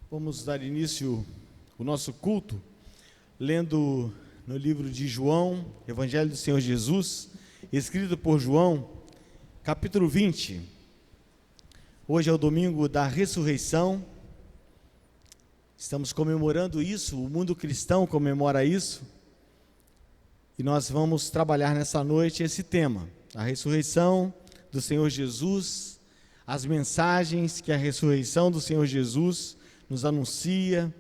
Vamos dar início ao nosso culto, lendo no livro de João, Evangelho do Senhor Jesus, escrito por João, capítulo 20. Hoje é o domingo da ressurreição, estamos comemorando isso, o mundo cristão comemora isso, e nós vamos trabalhar nessa noite esse tema, a ressurreição do Senhor Jesus, as mensagens que a ressurreição do Senhor Jesus nos anuncia,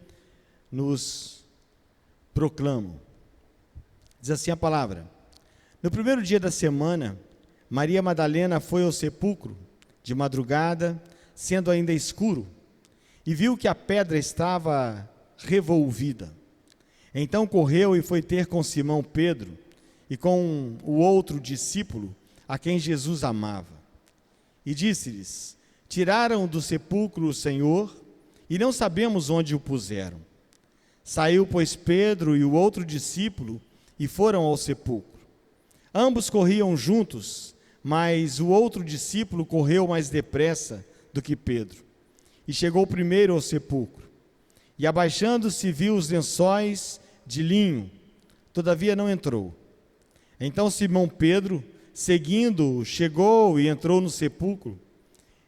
nos proclamam. Diz assim a palavra: no primeiro dia da semana, Maria Madalena foi ao sepulcro, de madrugada, sendo ainda escuro, e viu que a pedra estava revolvida. Então correu e foi ter com Simão Pedro e com o outro discípulo, a quem Jesus amava. E disse-lhes: tiraram do sepulcro o Senhor, e não sabemos onde o puseram. Saiu, pois, Pedro e o outro discípulo, e foram ao sepulcro. Ambos corriam juntos, mas o outro discípulo correu mais depressa do que Pedro, e chegou primeiro ao sepulcro. E abaixando-se, viu os lençóis de linho, todavia não entrou. Então Simão Pedro, seguindo-o, chegou e entrou no sepulcro.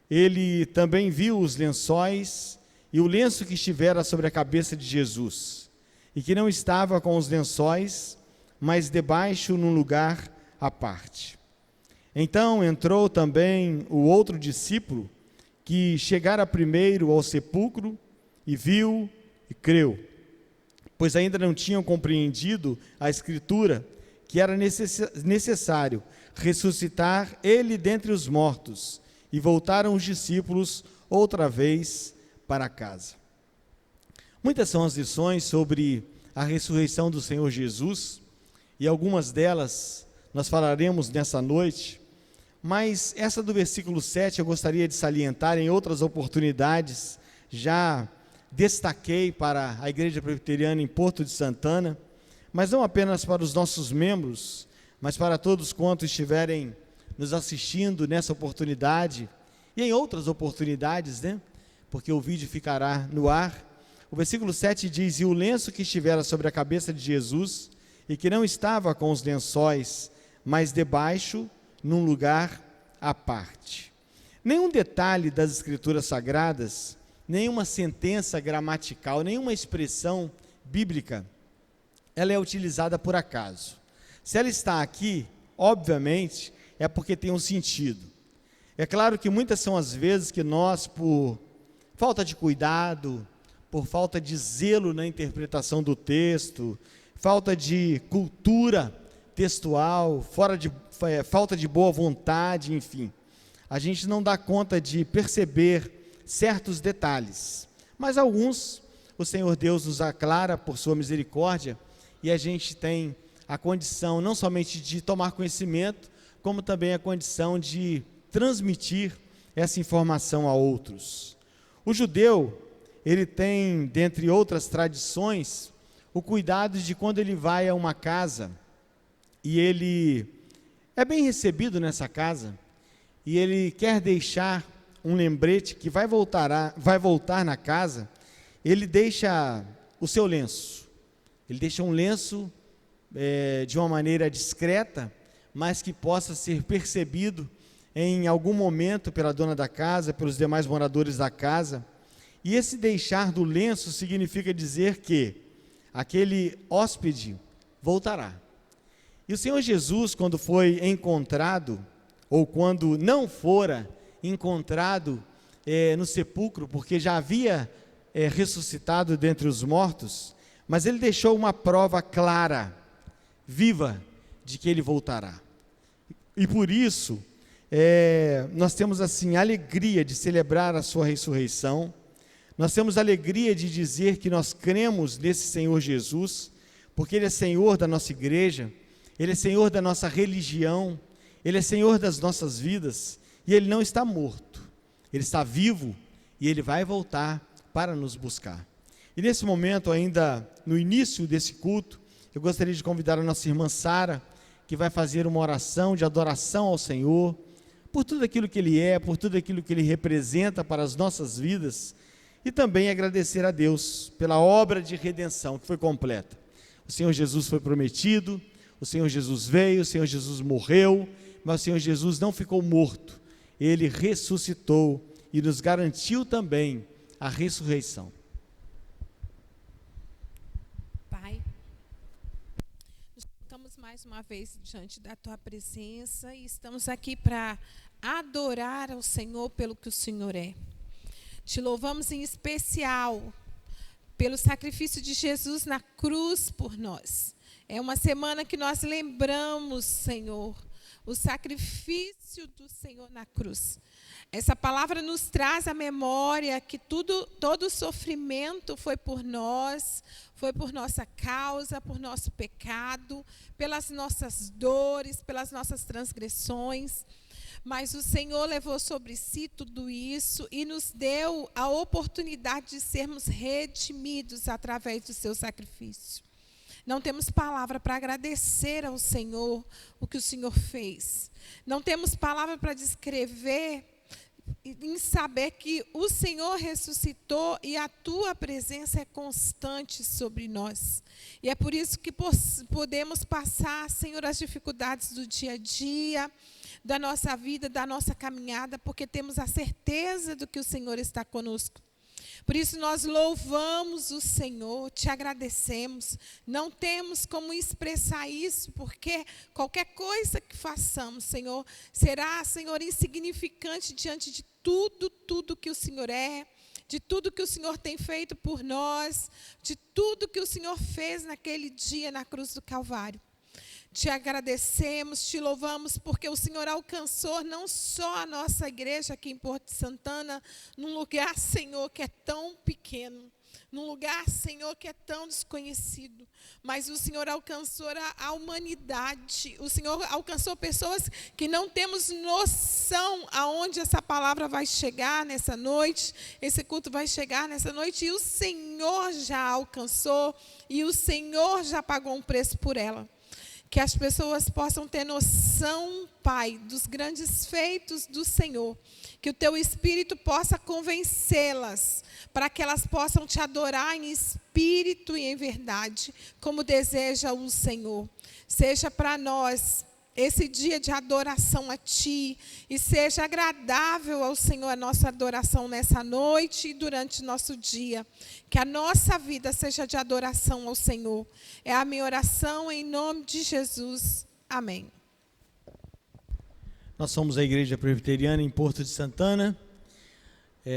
Ele também viu os lençóis e o lenço que estivera sobre a cabeça de Jesus, e que não estava com os lençóis, mas debaixo num lugar à parte. Então entrou também o outro discípulo, que chegara primeiro ao sepulcro, e viu e creu, pois ainda não tinham compreendido a Escritura, que era necessário ressuscitar ele dentre os mortos, e voltaram os discípulos outra vez para casa. Muitas são as lições sobre a ressurreição do Senhor Jesus, e algumas delas nós falaremos nessa noite, mas essa do versículo 7 eu gostaria de salientar. Em outras oportunidades já destaquei para a Igreja Presbiteriana em Porto de Santana, mas não apenas para os nossos membros, mas para todos quantos estiverem nos assistindo nessa oportunidade, e em outras oportunidades, porque o vídeo ficará no ar. O versículo 7 diz: e o lenço que estivera sobre a cabeça de Jesus, e que não estava com os lençóis, mas debaixo, num lugar à parte. Nenhum detalhe das Escrituras Sagradas, nenhuma sentença gramatical, nenhuma expressão bíblica, ela é utilizada por acaso. Se ela está aqui, obviamente, é porque tem um sentido. É claro que muitas são as vezes que nós, por falta de cuidado, por falta de zelo na interpretação do texto, falta de cultura textual, falta de boa vontade, enfim, a gente não dá conta de perceber certos detalhes, mas alguns o Senhor Deus nos aclara por sua misericórdia, e a gente tem a condição não somente de tomar conhecimento, como também a condição de transmitir essa informação a outros. O judeu, ele tem, dentre outras tradições, o cuidado de quando ele vai a uma casa, e ele é bem recebido nessa casa, e ele quer deixar um lembrete que vai voltar na casa, ele deixa o seu lenço. Ele deixa um lenço de uma maneira discreta, mas que possa ser percebido em algum momento pela dona da casa, pelos demais moradores da casa. E esse deixar do lenço significa dizer que aquele hóspede voltará. E o Senhor Jesus, quando foi encontrado, ou quando não fora encontrado no sepulcro, porque já havia ressuscitado dentre os mortos, mas ele deixou uma prova clara, viva, de que ele voltará. E por isso, nós temos assim a alegria de celebrar a sua ressurreição. Nós temos a alegria de dizer que nós cremos nesse Senhor Jesus, porque Ele é Senhor da nossa igreja, Ele é Senhor da nossa religião, Ele é Senhor das nossas vidas, e Ele não está morto, Ele está vivo, e Ele vai voltar para nos buscar. E nesse momento, ainda no início desse culto, eu gostaria de convidar a nossa irmã Sara, que vai fazer uma oração de adoração ao Senhor, por tudo aquilo que Ele é, por tudo aquilo que Ele representa para as nossas vidas, e também agradecer a Deus pela obra de redenção que foi completa. O Senhor Jesus foi prometido, o Senhor Jesus veio, o Senhor Jesus morreu, mas o Senhor Jesus não ficou morto, Ele ressuscitou e nos garantiu também a ressurreição. Pai, nos colocamos mais uma vez diante da Tua presença e estamos aqui para adorar ao Senhor pelo que o Senhor é. Te louvamos em especial pelo sacrifício de Jesus na cruz por nós. É uma semana que nós lembramos, Senhor, o sacrifício do Senhor na cruz. Essa palavra nos traz à memória que todo o sofrimento foi por nós, foi por nossa causa, por nosso pecado, pelas nossas dores, pelas nossas transgressões. Mas o Senhor levou sobre si tudo isso e nos deu a oportunidade de sermos redimidos através do seu sacrifício. Não temos palavra para agradecer ao Senhor o que o Senhor fez. Não temos palavra para descrever em saber que o Senhor ressuscitou e a Tua presença é constante sobre nós. E é por isso que podemos passar, Senhor, as dificuldades do dia a dia, da nossa vida, da nossa caminhada, porque temos a certeza do que o Senhor está conosco. Por isso nós louvamos o Senhor, te agradecemos. Não temos como expressar isso, porque qualquer coisa que façamos, Senhor, será, Senhor, insignificante diante de tudo que o Senhor é, de tudo que o Senhor tem feito por nós, de tudo que o Senhor fez naquele dia na cruz do Calvário. Te agradecemos, te louvamos, porque o Senhor alcançou não só a nossa igreja aqui em Porto Santana, num lugar, Senhor, que é tão pequeno, num lugar, Senhor, que é tão desconhecido, mas o Senhor alcançou a humanidade, o Senhor alcançou pessoas que não temos noção aonde essa palavra vai chegar nessa noite, esse culto vai chegar nessa noite, e o Senhor já alcançou, e o Senhor já pagou um preço por ela. Que as pessoas possam ter noção, Pai, dos grandes feitos do Senhor. Que o Teu Espírito possa convencê-las, para que elas possam Te adorar em espírito e em verdade, como deseja o Senhor. Seja para nós esse dia de adoração a Ti, e seja agradável ao Senhor a nossa adoração nessa noite e durante o nosso dia. Que a nossa vida seja de adoração ao Senhor. É a minha oração em nome de Jesus. Amém. Nós somos a Igreja Presbiteriana em Porto de Santana.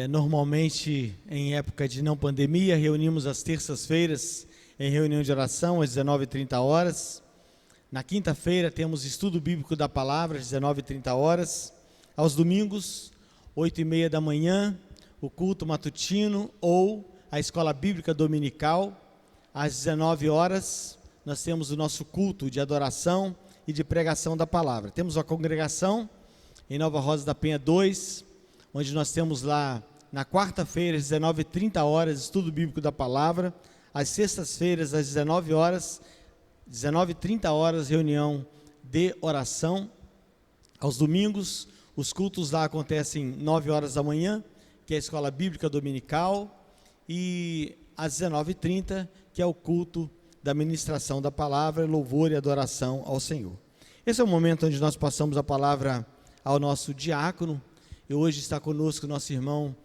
Normalmente, em época de não pandemia, reunimos às terças-feiras em reunião de oração às 19h30. Na quinta-feira temos estudo bíblico da palavra às 19h30. Aos domingos, 8h30 da manhã, o culto matutino ou a escola bíblica dominical. Às 19h, nós temos o nosso culto de adoração e de pregação da palavra. Temos uma congregação em Nova Rosa da Penha 2, onde nós temos lá, na quarta-feira, às 19h30, estudo bíblico da palavra. Às sextas-feiras, às 19h30, reunião de oração. Aos domingos, os cultos lá acontecem 9h da manhã, que é a escola bíblica dominical, e às 19h30, que é o culto da ministração da palavra, louvor e adoração ao Senhor. Esse é o momento onde nós passamos a palavra ao nosso diácono, e hoje está conosco nosso irmão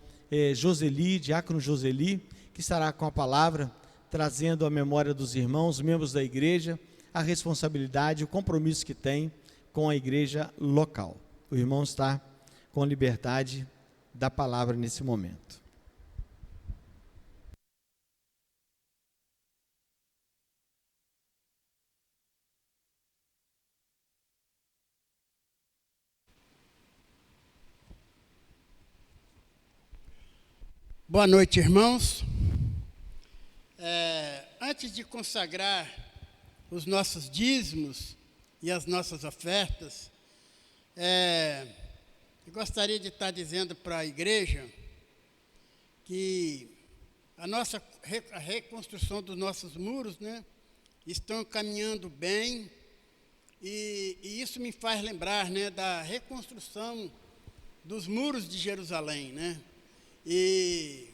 Joseli, diácono Joseli, que estará com a palavra, trazendo à memória dos irmãos, membros da igreja, a responsabilidade, o compromisso que tem com a igreja local. O irmão está com liberdade da palavra nesse momento. Boa noite, irmãos. Antes de consagrar os nossos dízimos e as nossas ofertas, eu gostaria de estar dizendo para a igreja que a reconstrução dos nossos muros, né, estão caminhando bem, e isso me faz lembrar, né, da reconstrução dos muros de Jerusalém, né? E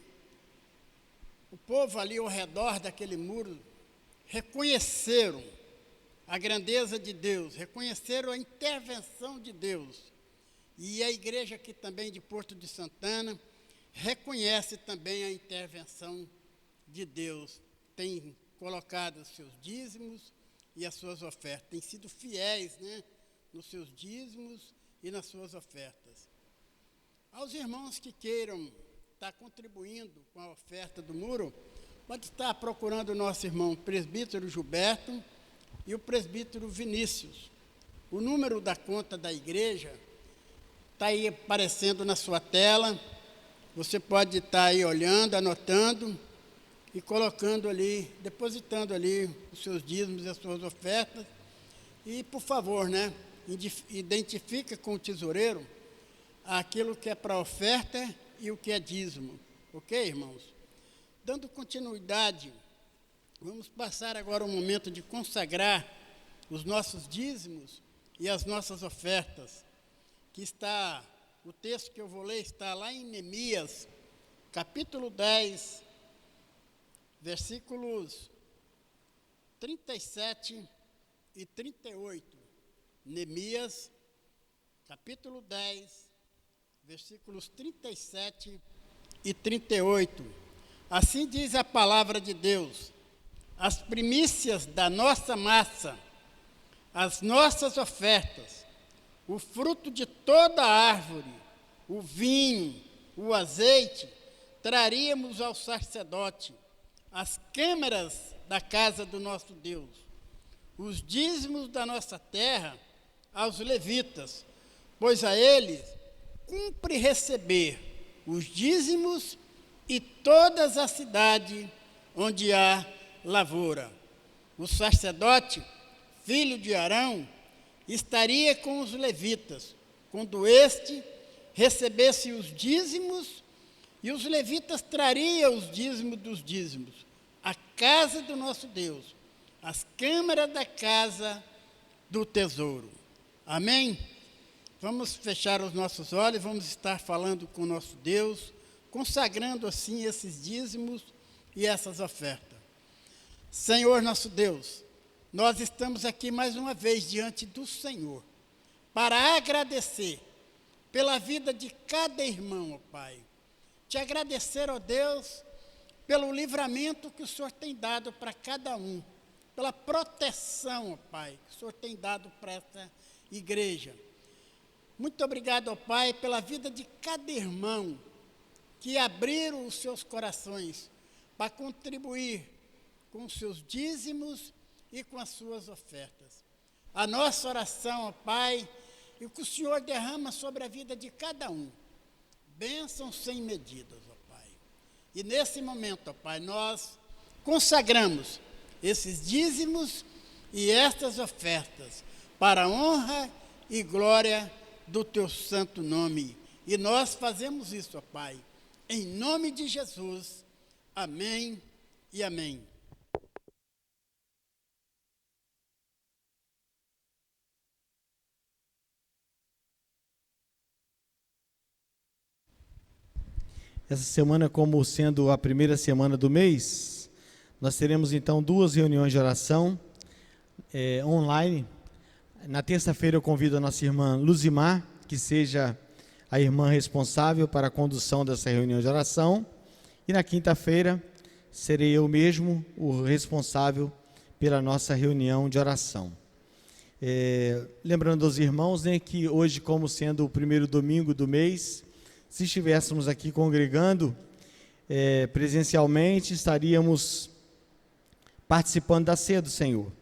o povo ali ao redor daquele muro reconheceram a grandeza de Deus, reconheceram a intervenção de Deus. E a igreja aqui também de Porto de Santana reconhece também a intervenção de Deus. Tem colocado os seus dízimos e as suas ofertas. Tem sido fiéis, né, nos seus dízimos e nas suas ofertas. Aos irmãos que queiram estar contribuindo com a oferta do muro, pode estar procurando o nosso irmão presbítero Gilberto e o presbítero Vinícius. O número da conta da igreja está aí aparecendo na sua tela. Você pode estar aí olhando, anotando e colocando ali, depositando ali os seus dízimos e as suas ofertas. E, por favor, né, identifica com o tesoureiro aquilo que é para oferta e o que é dízimo. Ok, irmãos? Dando continuidade, vamos passar agora um momento de consagrar os nossos dízimos e as nossas ofertas, que está, o texto que eu vou ler está lá em Neemias, capítulo 10, versículos 37 e 38. Neemias, capítulo 10, versículos 37 e 38. Assim diz a palavra de Deus: as primícias da nossa massa, as nossas ofertas, o fruto de toda a árvore, o vinho, o azeite, traríamos ao sacerdote, as câmaras da casa do nosso Deus, os dízimos da nossa terra aos levitas, pois a eles cumpre receber os dízimos e todas as cidades onde há lavoura. O sacerdote, filho de Arão, estaria com os levitas, quando este recebesse os dízimos, e os levitas trariam os dízimos dos dízimos, a casa do nosso Deus, as câmaras da casa do tesouro. Amém? Vamos fechar os nossos olhos, vamos estar falando com o nosso Deus, consagrando assim esses dízimos e essas ofertas. Senhor nosso Deus, nós estamos aqui mais uma vez diante do Senhor, para agradecer pela vida de cada irmão, ó Pai. Te agradecer, ó Deus, pelo livramento que o Senhor tem dado para cada um, pela proteção, ó Pai, que o Senhor tem dado para essa igreja. Muito obrigado, ó Pai, pela vida de cada irmão que abriram os seus corações para contribuir com os seus dízimos e com as suas ofertas. A nossa oração, ó Pai, e o que o Senhor derrama sobre a vida de cada um, bênçãos sem medidas, ó Pai. E nesse momento, ó Pai, nós consagramos esses dízimos e estas ofertas para a honra e glória do Teu santo nome. E nós fazemos isso, ó Pai, em nome de Jesus. Amém e amém. Essa semana, como sendo a primeira semana do mês, nós teremos então 2 reuniões de oração online. Na terça-feira eu convido a nossa irmã Luzimar, que seja a irmã responsável para a condução dessa reunião de oração. E na quinta-feira serei eu mesmo o responsável pela nossa reunião de oração. Lembrando aos irmãos, né, que hoje, como sendo o primeiro domingo do mês, se estivéssemos aqui congregando presencialmente, estaríamos participando da ceia do Senhor.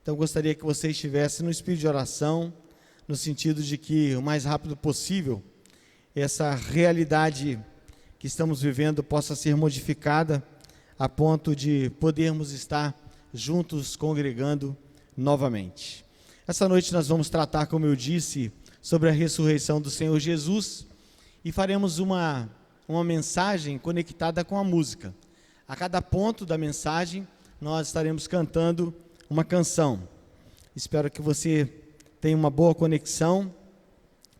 Então, gostaria que você estivesse no espírito de oração, no sentido de que, o mais rápido possível, essa realidade que estamos vivendo possa ser modificada a ponto de podermos estar juntos congregando novamente. Essa noite nós vamos tratar, como eu disse, sobre a ressurreição do Senhor Jesus, e faremos uma mensagem conectada com a música. A cada ponto da mensagem, nós estaremos cantando uma canção. Espero que você tenha uma boa conexão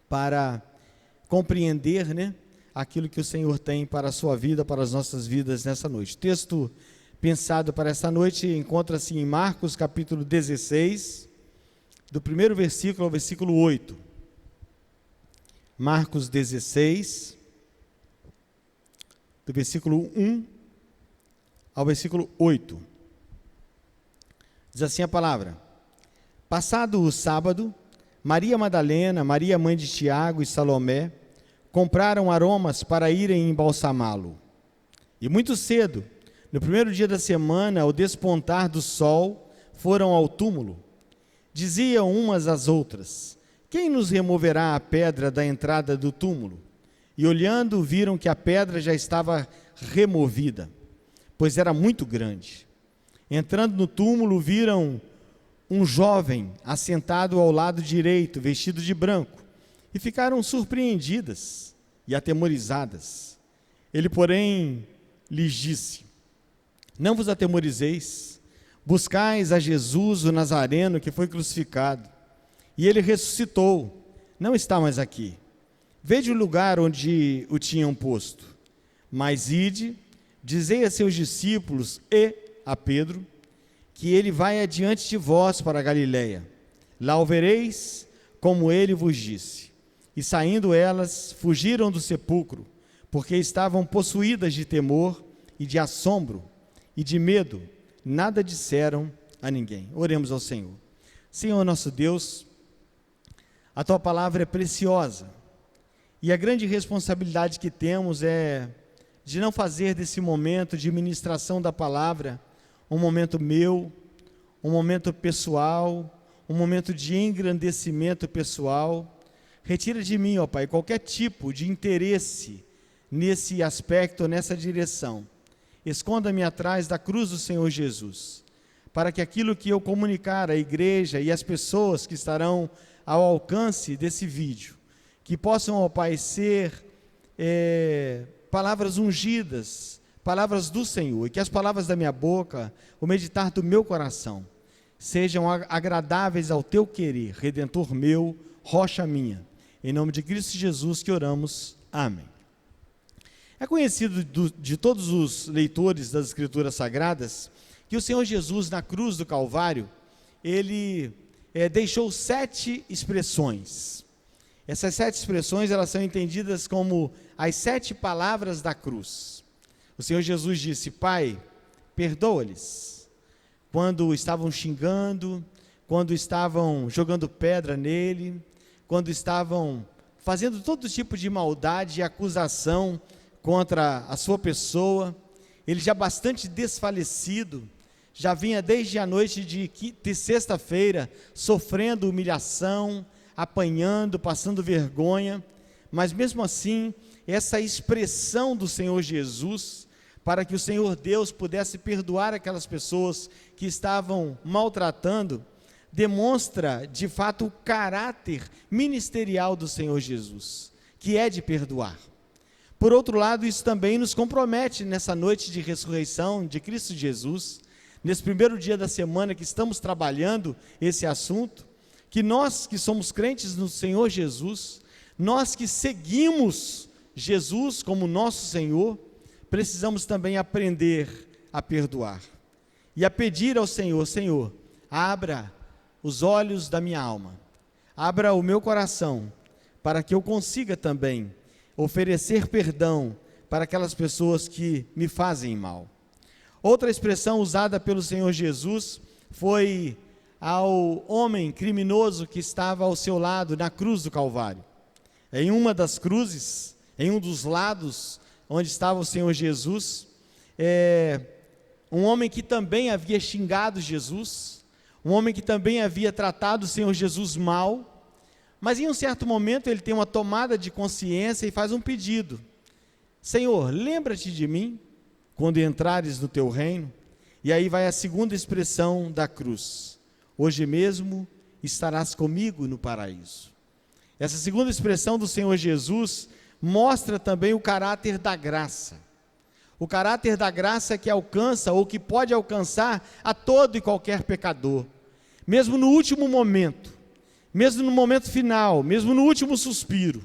para compreender, né, aquilo que o Senhor tem para a sua vida, para as nossas vidas nessa noite. O texto pensado para essa noite encontra-se em Marcos capítulo 16, do primeiro versículo ao versículo 8. Marcos 16, do versículo 1 ao versículo 8. Diz assim a palavra: Passado o sábado, Maria Madalena, Maria mãe de Tiago e Salomé compraram aromas para irem embalsamá-lo. E muito cedo, no primeiro dia da semana, ao despontar do sol, foram ao túmulo. Diziam umas às outras: Quem nos removerá a pedra da entrada do túmulo? E olhando, viram que a pedra já estava removida, pois era muito grande. Entrando no túmulo, viram um jovem assentado ao lado direito, vestido de branco, e ficaram surpreendidas e atemorizadas. Ele, porém, lhes disse: Não vos atemorizeis, buscais a Jesus, o Nazareno, que foi crucificado. E ele ressuscitou, não está mais aqui. Vede o lugar onde o tinham posto. Mas ide, dizei a seus discípulos e a Pedro, que ele vai adiante de vós para a Galiléia. Lá o vereis, como ele vos disse. E saindo elas, fugiram do sepulcro, porque estavam possuídas de temor e de assombro e de medo. Nada disseram a ninguém. Oremos ao Senhor. Senhor nosso Deus, a Tua palavra é preciosa. E a grande responsabilidade que temos é de não fazer desse momento de ministração da palavra um momento meu, um momento pessoal, um momento de engrandecimento pessoal. Retira de mim, ó Pai, qualquer tipo de interesse nesse aspecto, nessa direção. Esconda-me atrás da cruz do Senhor Jesus, para que aquilo que eu comunicar à igreja e às pessoas que estarão ao alcance desse vídeo, que possam, ó Pai, ser palavras ungidas, palavras do Senhor, e que as palavras da minha boca, o meditar do meu coração, sejam agradáveis ao Teu querer, Redentor meu, rocha minha. Em nome de Cristo Jesus que oramos. Amém. É conhecido de todos os leitores das Escrituras Sagradas que o Senhor Jesus, na cruz do Calvário, Ele deixou 7 expressões. Essas 7 expressões, elas são entendidas como as 7 palavras da cruz. O Senhor Jesus disse: Pai, perdoa-lhes. Quando estavam xingando, quando estavam jogando pedra nele, quando estavam fazendo todo tipo de maldade e acusação contra a sua pessoa, ele já bastante desfalecido, já vinha desde a noite de sexta-feira sofrendo humilhação, apanhando, passando vergonha, mas mesmo assim, essa expressão do Senhor Jesus, para que o Senhor Deus pudesse perdoar aquelas pessoas que estavam maltratando, demonstra de fato o caráter ministerial do Senhor Jesus, que é de perdoar. Por outro lado, isso também nos compromete nessa noite de ressurreição de Cristo Jesus, nesse primeiro dia da semana que estamos trabalhando esse assunto, que nós que somos crentes no Senhor Jesus, nós que seguimos Jesus como nosso Senhor, precisamos também aprender a perdoar e a pedir ao Senhor: Senhor, abra os olhos da minha alma, abra o meu coração, para que eu consiga também oferecer perdão para aquelas pessoas que me fazem mal. Outra expressão usada pelo Senhor Jesus foi ao homem criminoso que estava ao seu lado na cruz do Calvário. Em uma das cruzes, em um dos lados onde estava o Senhor Jesus, um homem que também havia xingado Jesus, um homem que também havia tratado o Senhor Jesus mal, mas em um certo momento ele tem uma tomada de consciência e faz um pedido: Senhor, lembra-te de mim quando entrares no teu reino. E aí vai a segunda expressão da cruz: hoje mesmo estarás comigo no paraíso. Essa segunda expressão do Senhor Jesus mostra também o caráter da graça. O caráter da graça que alcança ou que pode alcançar a todo e qualquer pecador. Mesmo no último momento, mesmo no momento final, mesmo no último suspiro,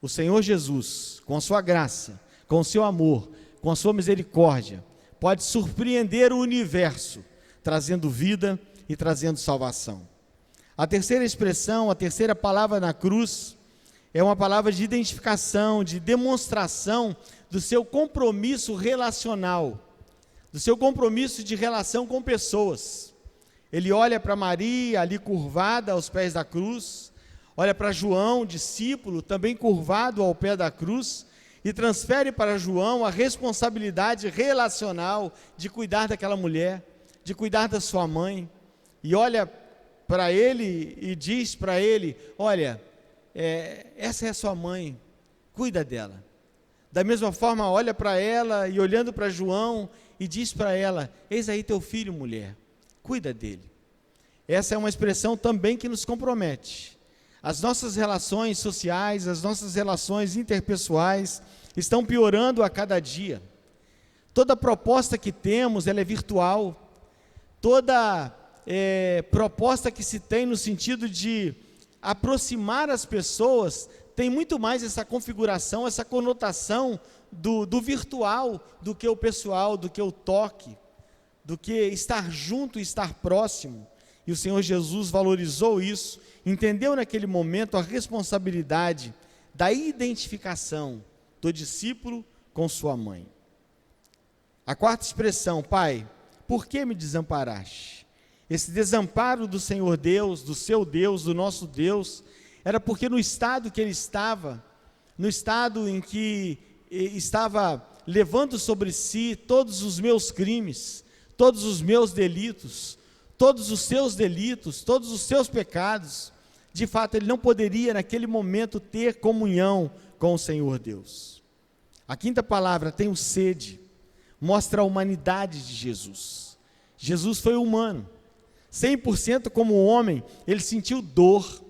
o Senhor Jesus, com a sua graça, com o seu amor, com a sua misericórdia, pode surpreender o universo, trazendo vida e trazendo salvação. A terceira expressão, a terceira palavra na cruz, é uma palavra de identificação, de demonstração do seu compromisso relacional, do seu compromisso de relação com pessoas. Ele olha para Maria, ali curvada aos pés da cruz, olha para João, discípulo, também curvado ao pé da cruz, e transfere para João a responsabilidade relacional de cuidar daquela mulher, de cuidar da sua mãe, e olha para ele e diz para ele: olha, essa é a sua mãe, cuida dela. Da mesma forma, olha para ela e olhando para João e diz para ela: eis aí teu filho, mulher, cuida dele. Essa é uma expressão também que nos compromete. As nossas relações sociais, as nossas relações interpessoais estão piorando a cada dia. Toda proposta que temos, ela é virtual. Toda proposta que se tem no sentido de aproximar as pessoas, tem muito mais essa configuração, essa conotação do virtual, do que o pessoal, do que o toque, do que estar junto e estar próximo. E o Senhor Jesus valorizou isso, entendeu naquele momento a responsabilidade da identificação do discípulo com sua mãe. A quarta expressão: Pai, por que me desamparaste? Esse desamparo do Senhor Deus, do seu Deus, do nosso Deus, era porque no estado que ele estava, no estado em que estava levando sobre si todos os meus crimes, todos os meus delitos, todos os seus delitos, todos os seus pecados, de fato ele não poderia naquele momento ter comunhão com o Senhor Deus. A quinta palavra: tenho sede, mostra a humanidade de Jesus. Jesus foi humano, 100% como homem, ele sentiu dor.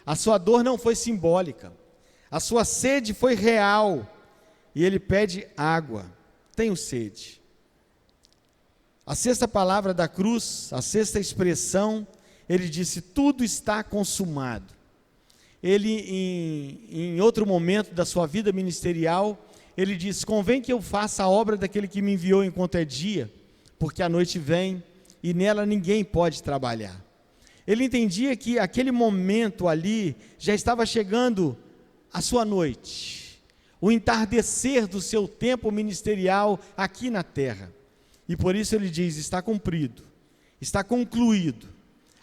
A sua dor não foi simbólica, a sua sede foi real, e ele pede água. Tenho sede. A sexta palavra da cruz, a sexta expressão, ele disse: tudo está consumado. Ele, em outro momento da sua vida ministerial, ele disse: convém que eu faça a obra daquele que me enviou enquanto é dia, porque a noite vem e nela ninguém pode trabalhar. Ele entendia que aquele momento ali já estava chegando a sua noite, o entardecer do seu tempo ministerial aqui na terra. E por isso ele diz: está cumprido, está concluído.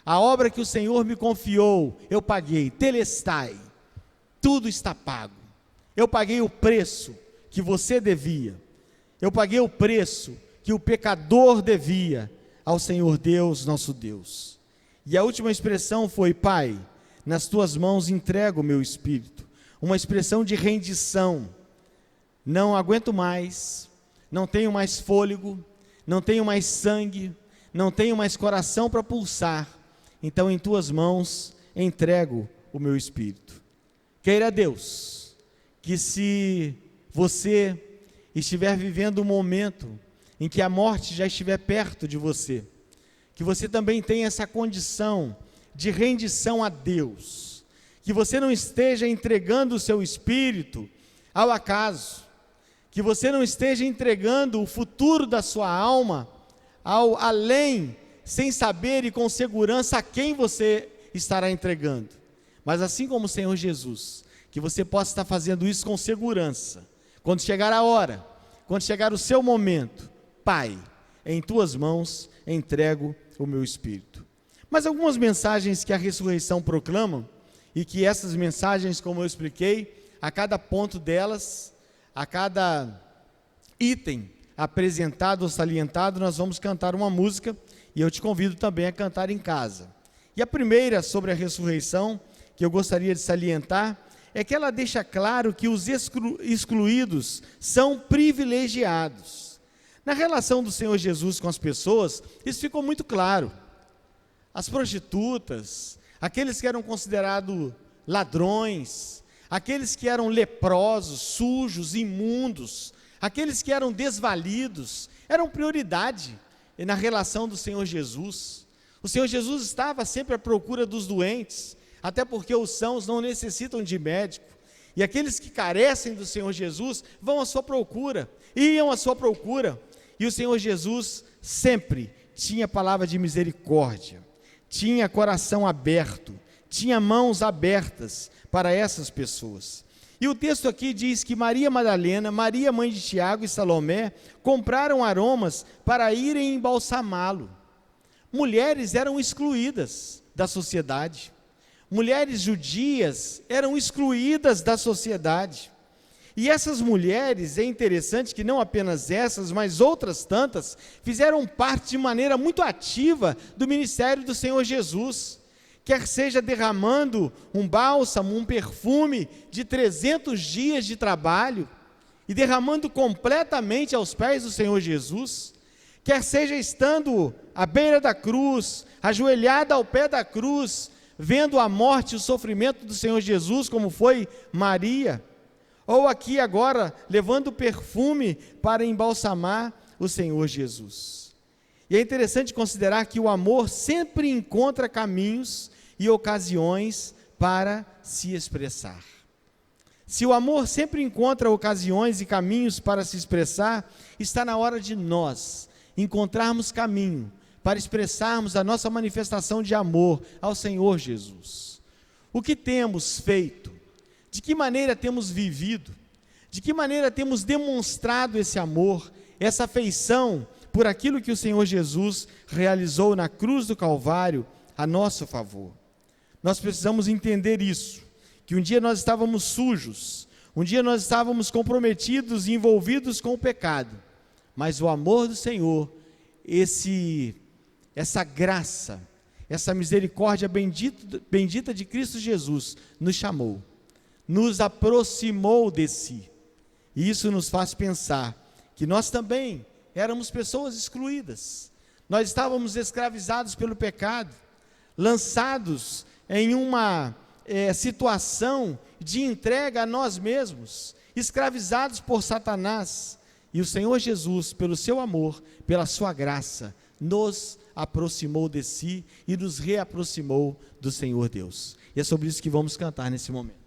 A obra que o Senhor me confiou, eu paguei, telestai, tudo está pago. Eu paguei o preço que você devia, eu paguei o preço que o pecador devia ao Senhor Deus, nosso Deus. E a última expressão foi: Pai, nas tuas mãos entrego o meu espírito. Uma expressão de rendição. Não aguento mais, não tenho mais fôlego, não tenho mais sangue, não tenho mais coração para pulsar, então em tuas mãos entrego o meu espírito. Queira Deus que, se você estiver vivendo um momento em que a morte já estiver perto de você, que você também tenha essa condição de rendição a Deus, que você não esteja entregando o seu espírito ao acaso, que você não esteja entregando o futuro da sua alma ao além, sem saber e com segurança a quem você estará entregando. Mas assim como o Senhor Jesus, que você possa estar fazendo isso com segurança. Quando chegar a hora, quando chegar o seu momento: Pai, em tuas mãos entrego o meu espírito. Mas algumas mensagens que a ressurreição proclama, e que essas mensagens, como eu expliquei, a cada ponto delas, a cada item apresentado ou salientado, nós vamos cantar uma música, e eu te convido também a cantar em casa. E a primeira sobre a ressurreição, que eu gostaria de salientar, é que ela deixa claro que os excluídos são privilegiados. Na relação do Senhor Jesus com as pessoas, isso ficou muito claro. As prostitutas, aqueles que eram considerados ladrões, aqueles que eram leprosos, sujos, imundos, aqueles que eram desvalidos, eram prioridade na relação do Senhor Jesus. O Senhor Jesus estava sempre à procura dos doentes, até porque os sãos não necessitam de médico. E aqueles que carecem do Senhor Jesus vão à sua procura, iam à sua procura. E o Senhor Jesus sempre tinha palavra de misericórdia, tinha coração aberto, tinha mãos abertas para essas pessoas. E o texto aqui diz que Maria Madalena, Maria mãe de Tiago e Salomé compraram aromas para irem embalsamá-lo. Mulheres eram excluídas da sociedade. Mulheres judias eram excluídas da sociedade. E essas mulheres, é interessante que não apenas essas, mas outras tantas, fizeram parte de maneira muito ativa do ministério do Senhor Jesus. Quer seja derramando um bálsamo, um perfume de 300 dias de trabalho, e derramando completamente aos pés do Senhor Jesus, quer seja estando à beira da cruz, ajoelhada ao pé da cruz, vendo a morte e o sofrimento do Senhor Jesus, como foi Maria, ou aqui agora, levando perfume para embalsamar o Senhor Jesus. E é interessante considerar que o amor sempre encontra caminhos e ocasiões para se expressar. Se o amor sempre encontra ocasiões e caminhos para se expressar, está na hora de nós encontrarmos caminho para expressarmos a nossa manifestação de amor ao Senhor Jesus. O que temos feito? De que maneira temos vivido? De que maneira temos demonstrado esse amor, essa afeição por aquilo que o Senhor Jesus realizou na cruz do Calvário a nosso favor? Nós precisamos entender isso, que um dia nós estávamos sujos, um dia nós estávamos comprometidos e envolvidos com o pecado, mas o amor do Senhor, essa graça, essa misericórdia bendita de Cristo Jesus, nos chamou, nos aproximou de si, e isso nos faz pensar que nós também éramos pessoas excluídas, nós estávamos escravizados pelo pecado, lançados em uma situação de entrega a nós mesmos, escravizados por Satanás, e o Senhor Jesus, pelo seu amor, pela sua graça, nos aproximou de si e nos reaproximou do Senhor Deus. E é sobre isso que vamos cantar nesse momento.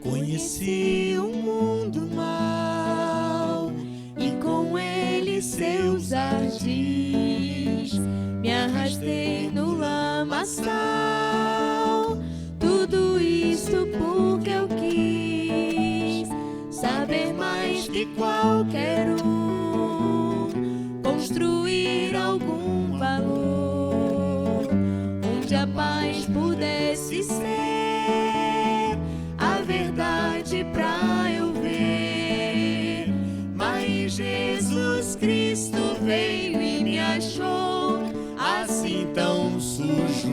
Conheci um mundo mau e com ele seus ardis. Me arrastei no lamaçal, tudo isso porque eu quis saber mais que qualquer um, construir algum valor onde a paz pudesse ser verdade pra eu ver. Mas Jesus Cristo veio e me achou assim tão sujo,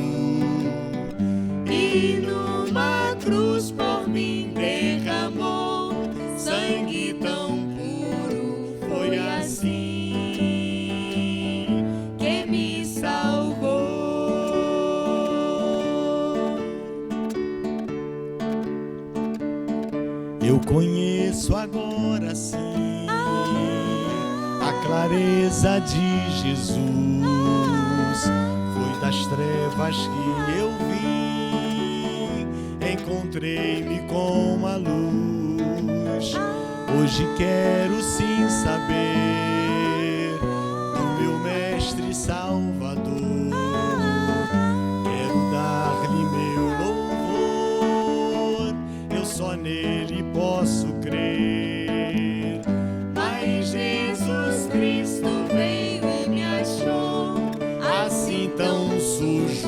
e numa cruz por mim derramou sangue tão puro. Foi assim que me salvou. Eu conheço agora sim a clareza de Jesus. Foi das trevas que eu vim, encontrei-me com a luz. Hoje quero sim saber do meu Mestre Salvador. Quero dar-lhe meu louvor, eu só nele posso crer. Mas Jesus Cristo veio e me achou assim tão sujo,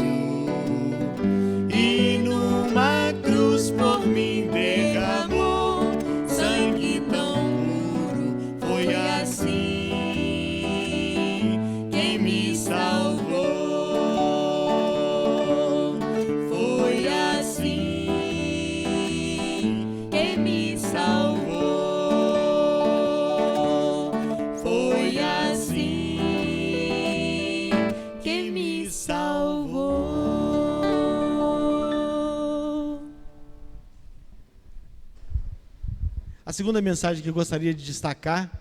e numa cruz por mim derramou sangue tão puro. Foi assim que me salvou. Foi assim que me salvou. Foi assim que me salvou. A segunda mensagem que eu gostaria de destacar,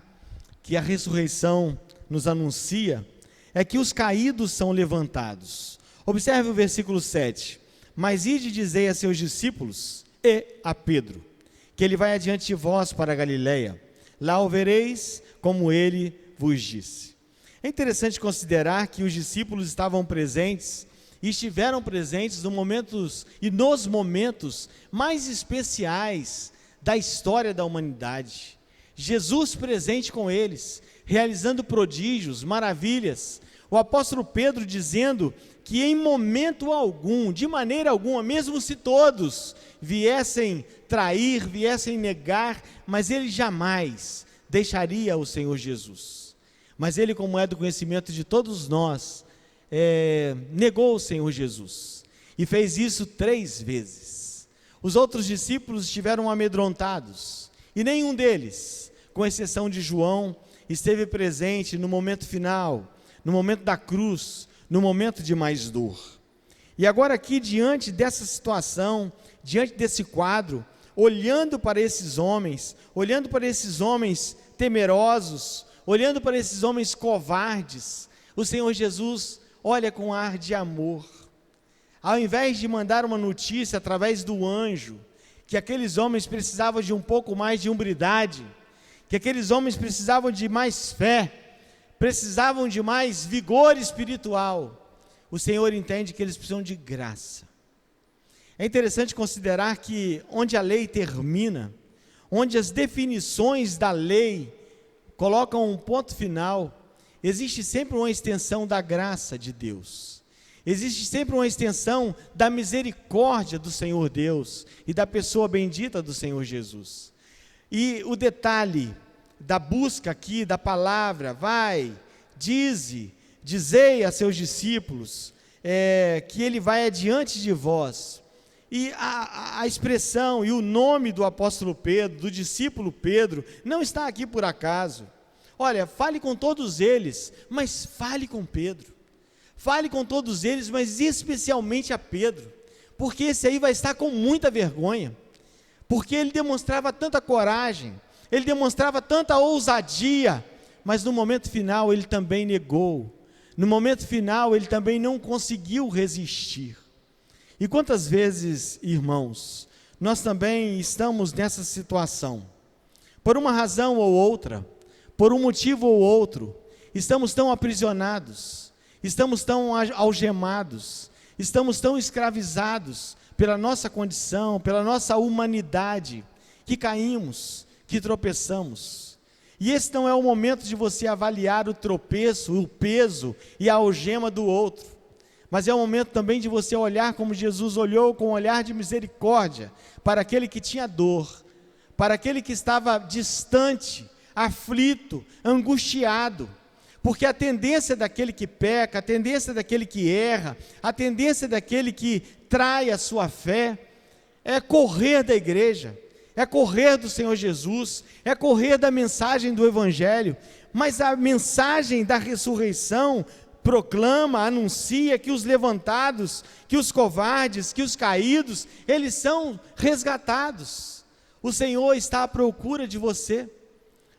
que a ressurreição nos anuncia, é que os caídos são levantados. Observe o versículo 7. Mas ide e dizei a seus discípulos e a Pedro, que ele vai adiante de vós para a Galileia. Lá o vereis, como ele vos disse. É interessante considerar que os discípulos estavam presentes e estiveram presentes nos momentos mais especiais da história da humanidade. Jesus presente com eles, realizando prodígios, maravilhas. O apóstolo Pedro dizendo que em momento algum, de maneira alguma, mesmo se todos viessem trair, viessem negar, mas ele jamais deixaria o Senhor Jesus. Mas ele, como é do conhecimento de todos nós, negou o Senhor Jesus, e fez isso 3 vezes. Os outros discípulos estiveram amedrontados, e nenhum deles, com exceção de João, esteve presente no momento final, no momento da cruz, no momento de mais dor. E agora aqui, diante dessa situação, diante desse quadro, olhando para esses homens temerosos, olhando para esses homens covardes, o Senhor Jesus olha com ar de amor. Ao invés de mandar uma notícia através do anjo, que aqueles homens precisavam de um pouco mais de umbridade, que aqueles homens precisavam de mais fé, precisavam de mais vigor espiritual, o Senhor entende que eles precisam de graça. É interessante considerar que onde a lei termina, onde as definições da lei colocam um ponto final, existe sempre uma extensão da graça de Deus, existe sempre uma extensão da misericórdia do Senhor Deus e da pessoa bendita do Senhor Jesus. E o detalhe da busca aqui, da palavra, dizei a seus discípulos, que ele vai adiante de vós. E a expressão e o nome do apóstolo Pedro, do discípulo Pedro, não está aqui por acaso. Olha, fale com todos eles, mas fale com Pedro. Fale com todos eles, mas especialmente a Pedro, porque esse aí vai estar com muita vergonha, porque ele demonstrava tanta coragem, ele demonstrava tanta ousadia, mas no momento final ele também negou, no momento final ele também não conseguiu resistir. E quantas vezes, irmãos, nós também estamos nessa situação, por uma razão ou outra, por um motivo ou outro, estamos tão aprisionados, estamos tão algemados, estamos tão escravizados pela nossa condição, pela nossa humanidade, que caímos, que tropeçamos. E esse não é o momento de você avaliar o tropeço, o peso e a algema do outro, mas é o momento também de você olhar como Jesus olhou, com um olhar de misericórdia, para aquele que tinha dor, para aquele que estava distante, aflito, angustiado, porque a tendência daquele que peca, a tendência daquele que erra, a tendência daquele que trai a sua fé, é correr da igreja, é correr do Senhor Jesus, é correr da mensagem do Evangelho, mas a mensagem da ressurreição proclama, anuncia que os levantados, que os covardes, que os caídos, eles são resgatados. O Senhor está à procura de você,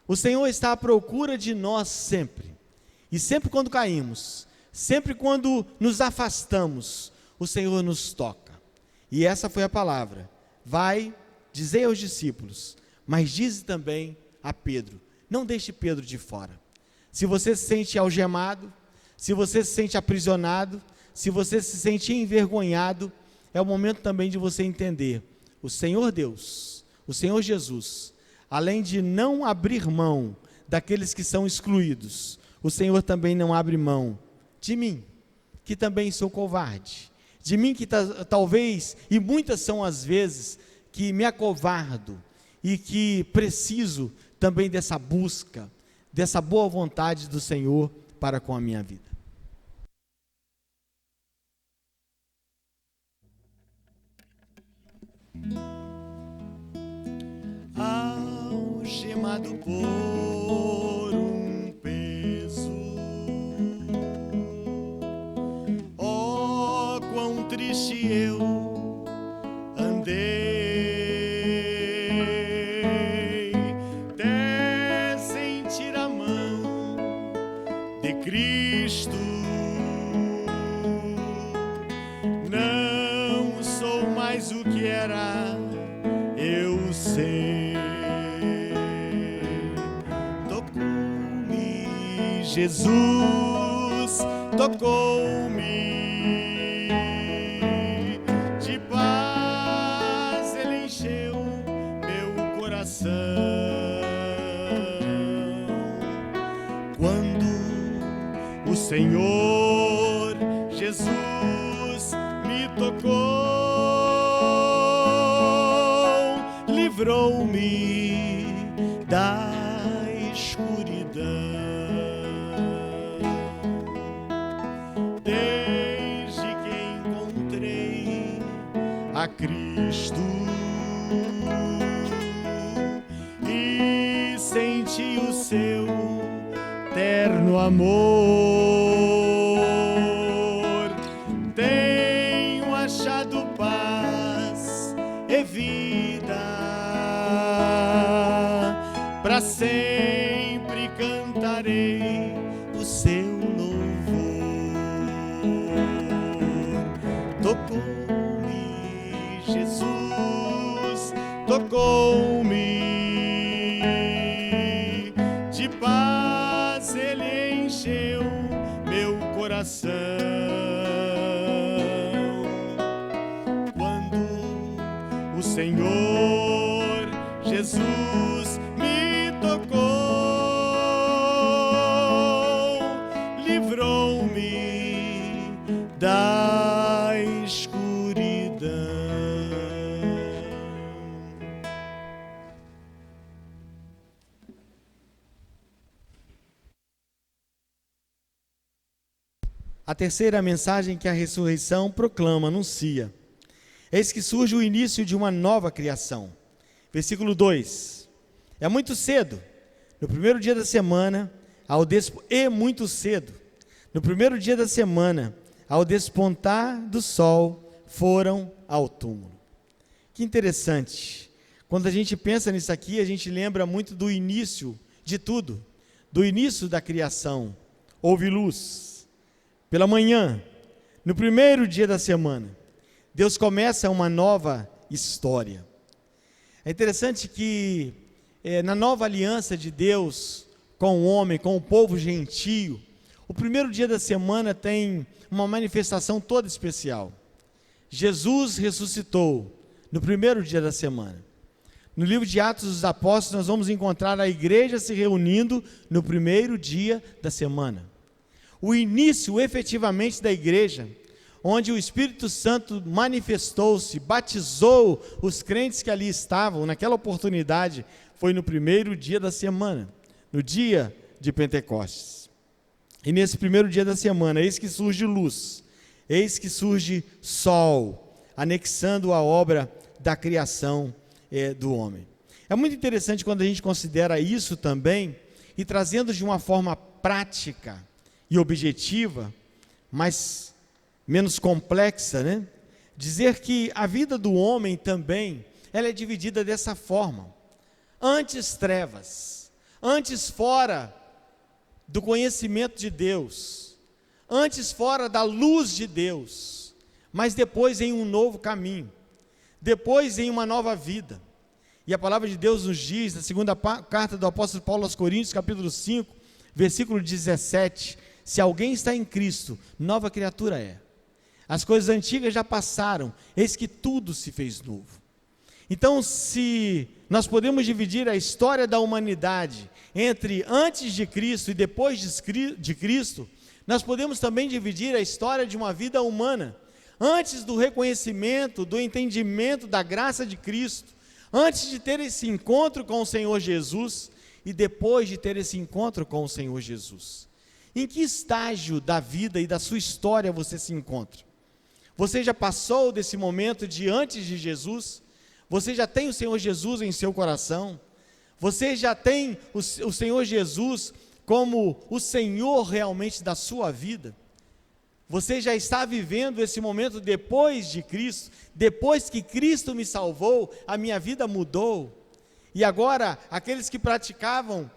o Senhor está à procura de nós sempre, e sempre quando caímos, sempre quando nos afastamos, o Senhor nos toca. E essa foi a palavra: vai, dizei aos discípulos, mas dize também a Pedro, não deixe Pedro de fora. Se você se sente algemado, se você se sente aprisionado, se você se sente envergonhado, é o momento também de você entender, o Senhor Deus, o Senhor Jesus, além de não abrir mão daqueles que são excluídos, o Senhor também não abre mão de mim, que também sou covarde, de mim que talvez, e muitas são as vezes, que me acovardo, e que preciso também dessa busca, dessa boa vontade do Senhor para com a minha vida. Algemado por um peso, oh, quão triste eu andei, mas o que era, eu sei. Tocou-me, Jesus, tocou-me. De paz Ele encheu meu coração. Quando o Senhor Jesus me tocou, livrou-me da escuridão. Desde que encontrei a Cristo e senti o seu terno amor, tenho achado paz e vida, para sempre cantarei o seu louvor. Tocou-me, Jesus, tocou-me. De paz Ele encheu meu coração. Quando o Senhor Jesus me tocou, livrou-me da escuridão. A terceira mensagem que a ressurreição proclama, anuncia. Eis que surge o início de uma nova criação. Versículo 2. É muito cedo, no primeiro dia da semana, muito cedo, no primeiro dia da semana, ao despontar do sol, foram ao túmulo. Que interessante. Quando a gente pensa nisso aqui, a gente lembra muito do início de tudo, do início da criação. Houve luz. Pela manhã, no primeiro dia da semana, Deus começa uma nova história. É interessante que na nova aliança de Deus com o homem, com o povo gentio, o primeiro dia da semana tem uma manifestação toda especial. Jesus ressuscitou no primeiro dia da semana. No livro de Atos dos Apóstolos, nós vamos encontrar a igreja se reunindo no primeiro dia da semana. O início efetivamente da igreja, onde o Espírito Santo manifestou-se, batizou os crentes que ali estavam, naquela oportunidade, foi no primeiro dia da semana, no dia de Pentecostes. E nesse primeiro dia da semana, eis que surge luz, eis que surge sol, anexando a obra da criação do homem. É muito interessante quando a gente considera isso também, e trazendo de uma forma prática e objetiva, mas menos complexa, né? Dizer que a vida do homem também, ela é dividida dessa forma. Antes trevas, antes fora do conhecimento de Deus, antes fora da luz de Deus, mas depois em um novo caminho, depois em uma nova vida. E a palavra de Deus nos diz, na segunda carta do apóstolo Paulo aos Coríntios, capítulo 5, versículo 17, se alguém está em Cristo, nova criatura é. As coisas antigas já passaram, eis que tudo se fez novo. Então, se nós podemos dividir a história da humanidade entre antes de Cristo e depois de Cristo, nós podemos também dividir a história de uma vida humana, antes do reconhecimento, do entendimento da graça de Cristo, antes de ter esse encontro com o Senhor Jesus e depois de ter esse encontro com o Senhor Jesus. Em que estágio da vida e da sua história você se encontra? Você já passou desse momento de antes de Jesus? Você já tem o Senhor Jesus em seu coração? Você já tem o Senhor Jesus como o Senhor realmente da sua vida? Você já está vivendo esse momento depois de Cristo? Depois que Cristo me salvou, a minha vida mudou. E agora, aqueles que praticavam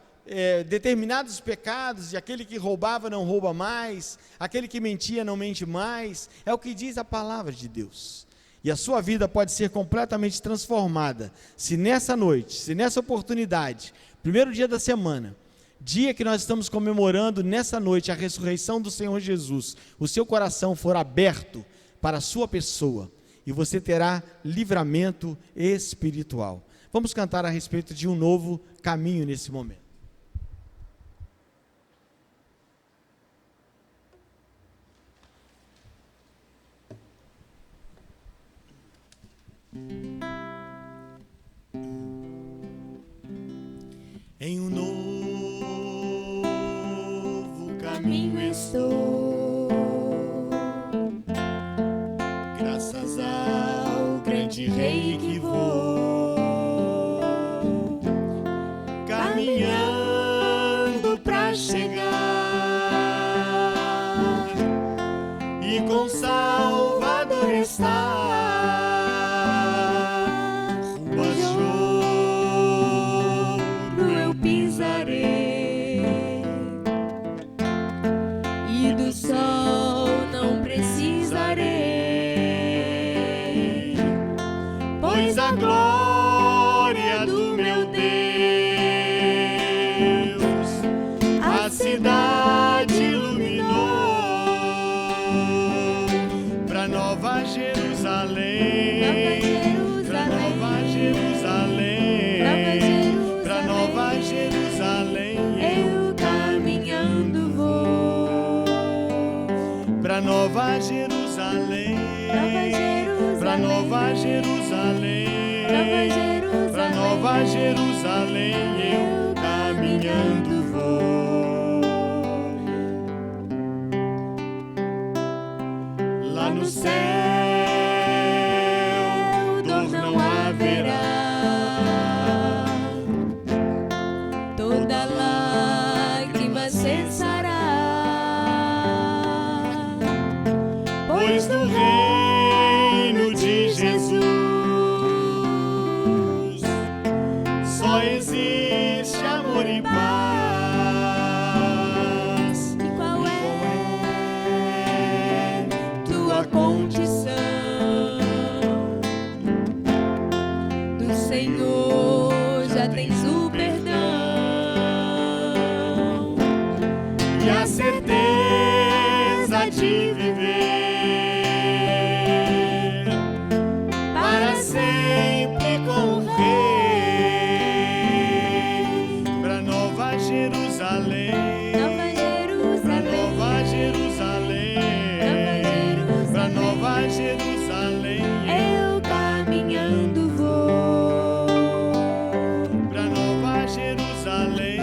determinados pecados, e aquele que roubava não rouba mais, aquele que mentia não mente mais, é o que diz a palavra de Deus. E a sua vida pode ser completamente transformada se nessa noite, se nessa oportunidade, primeiro dia da semana, dia que nós estamos comemorando nessa noite a ressurreição do Senhor Jesus, o seu coração for aberto para a sua pessoa e você terá livramento espiritual. Vamos cantar a respeito de um novo caminho nesse momento. Em um novo caminho estou, graças ao grande Rei que vou, caminhando pra chegar e com Salvador estar. A glória do meu Deus, a cidade iluminou para Nova Jerusalém, para Nova Jerusalém, para Nova Jerusalém, eu caminhando vou para Nova Jerusalém, para Nova Jerusalém. Para Nova Jerusalém eu caminhando vou. Lá no céu dor não haverá, toda lágrima cessará, pois no reino de Jesus só existe amor e paz. E qual é tua condição? Do Senhor já tens o perdão E a certeza de viver para sempre com o Rei. Para Nova Jerusalém, para Nova Jerusalém, para Nova Jerusalém, eu caminhando vou. para Nova Jerusalém,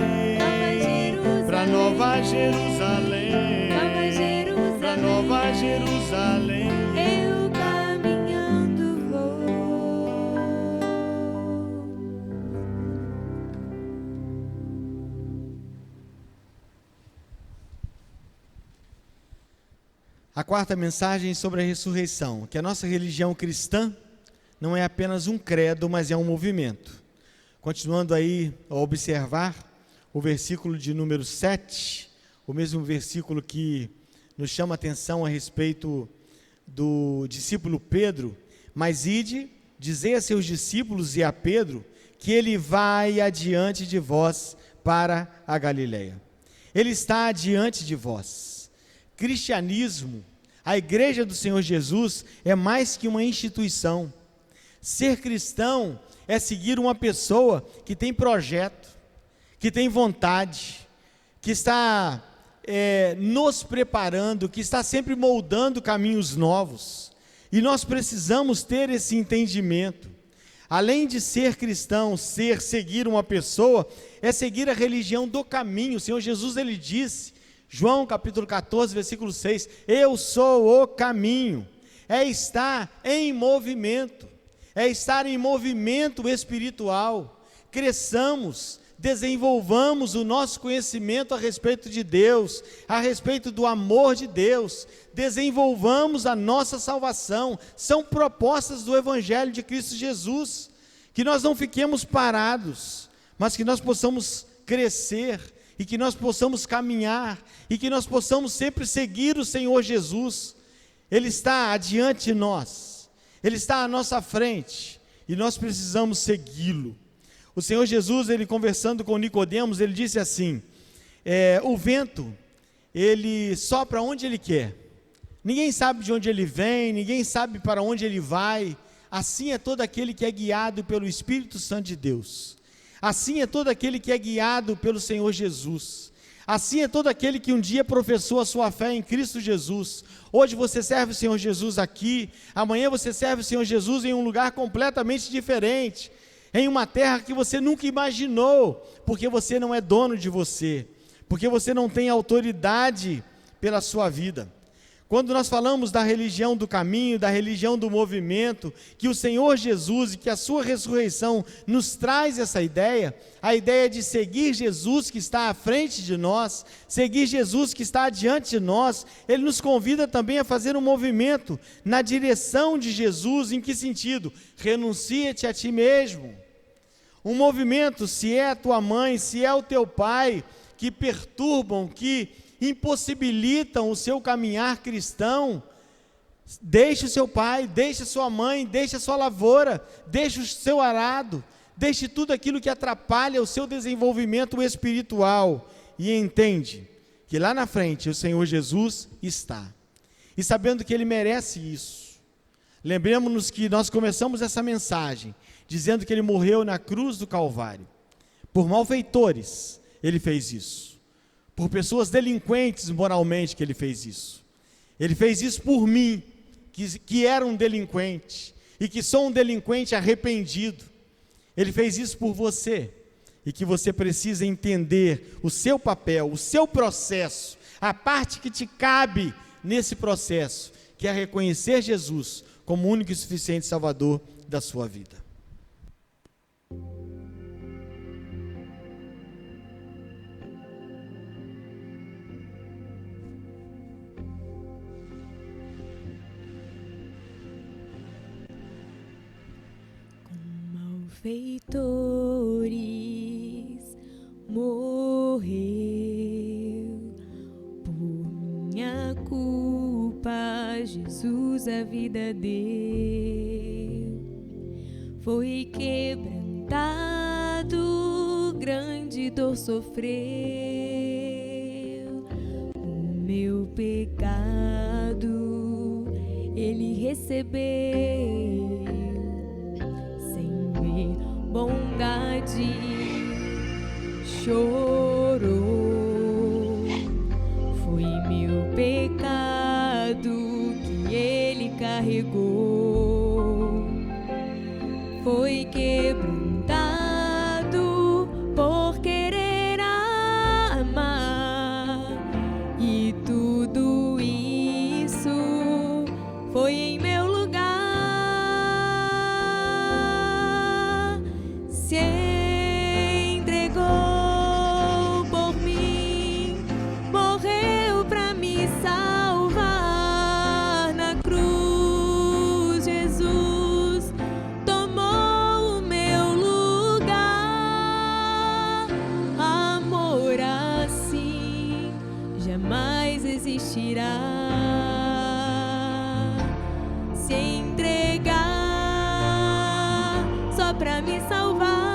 para Nova Jerusalém, para Nova Jerusalém, Eu caminhando vou. A quarta mensagem sobre a ressurreição, que a nossa religião cristã não é apenas um credo, mas é um movimento. Continuando aí a observar o versículo de número 7, o mesmo versículo que nos chama a atenção a respeito do discípulo Pedro. Mas ide, dizei a seus discípulos e a Pedro, que ele vai adiante de vós para a Galileia. Ele está adiante de vós. Cristianismo, a igreja do Senhor Jesus, é mais que uma instituição. Ser cristão é seguir uma pessoa que tem projeto, que tem vontade, que está nos preparando, que está sempre moldando caminhos novos. E nós precisamos ter esse entendimento. Além de ser cristão, seguir uma pessoa, é seguir a religião do caminho. O Senhor Jesus, ele disse, João capítulo 14, versículo 6, eu sou o caminho. É estar em movimento, espiritual. Cresçamos, desenvolvamos o nosso conhecimento a respeito de Deus, a respeito do amor de Deus, desenvolvamos a nossa salvação. São propostas do Evangelho de Cristo Jesus, que nós não fiquemos parados, mas que nós possamos crescer, e que nós possamos caminhar, e que nós possamos sempre seguir o Senhor Jesus. Ele está adiante de nós, Ele está à nossa frente e nós precisamos segui-lo. O Senhor Jesus, ele conversando com Nicodemos, ele disse assim, o vento, ele sopra onde ele quer. Ninguém sabe de onde ele vem, ninguém sabe para onde ele vai. Assim é todo aquele que é guiado pelo Espírito Santo de Deus. Assim é todo aquele que é guiado pelo Senhor Jesus. Assim é todo aquele que um dia professou a sua fé em Cristo Jesus. Hoje você serve o Senhor Jesus aqui, amanhã você serve o Senhor Jesus em um lugar completamente diferente, em uma terra que você nunca imaginou, porque você não é dono de você, porque você não tem autoridade pela sua vida. Quando nós falamos da religião do caminho, da religião do movimento, que o Senhor Jesus e que a sua ressurreição nos traz essa ideia, a ideia de seguir Jesus que está à frente de nós, seguir Jesus que está adiante de nós, ele nos convida também a fazer um movimento na direção de Jesus. Em que sentido? Renuncia-te a ti mesmo. Um movimento, se é a tua mãe, se é o teu pai, que perturbam, que impossibilitam o seu caminhar cristão, deixe o seu pai, deixe a sua mãe, deixe a sua lavoura, deixe o seu arado, deixe tudo aquilo que atrapalha o seu desenvolvimento espiritual e entende que lá na frente o Senhor Jesus está. E sabendo que Ele merece isso, lembremos-nos que nós começamos essa mensagem dizendo que Ele morreu na cruz do Calvário. Por malfeitores Ele fez isso. Por pessoas delinquentes moralmente que Ele fez isso. Ele fez isso por mim, que era um delinquente, e que sou um delinquente arrependido. Ele fez isso por você, e que você precisa entender o seu papel, o seu processo, a parte que te cabe nesse processo, que é reconhecer Jesus como o único e suficiente Salvador da sua vida. Malfeitores morreu por minha culpa, Jesus a vida deu, foi quebrantado, grande dor sofreu, o meu pecado Ele recebeu. Bondade chorou, foi meu pecado que Ele carregou, foi quebrantado por querer amar, e tudo isso foi em meu lugar. Se entregou por mim, morreu pra me salvar na cruz. Jesus tomou o meu lugar. Amor assim jamais existirá. Se entregar só pra me salvar.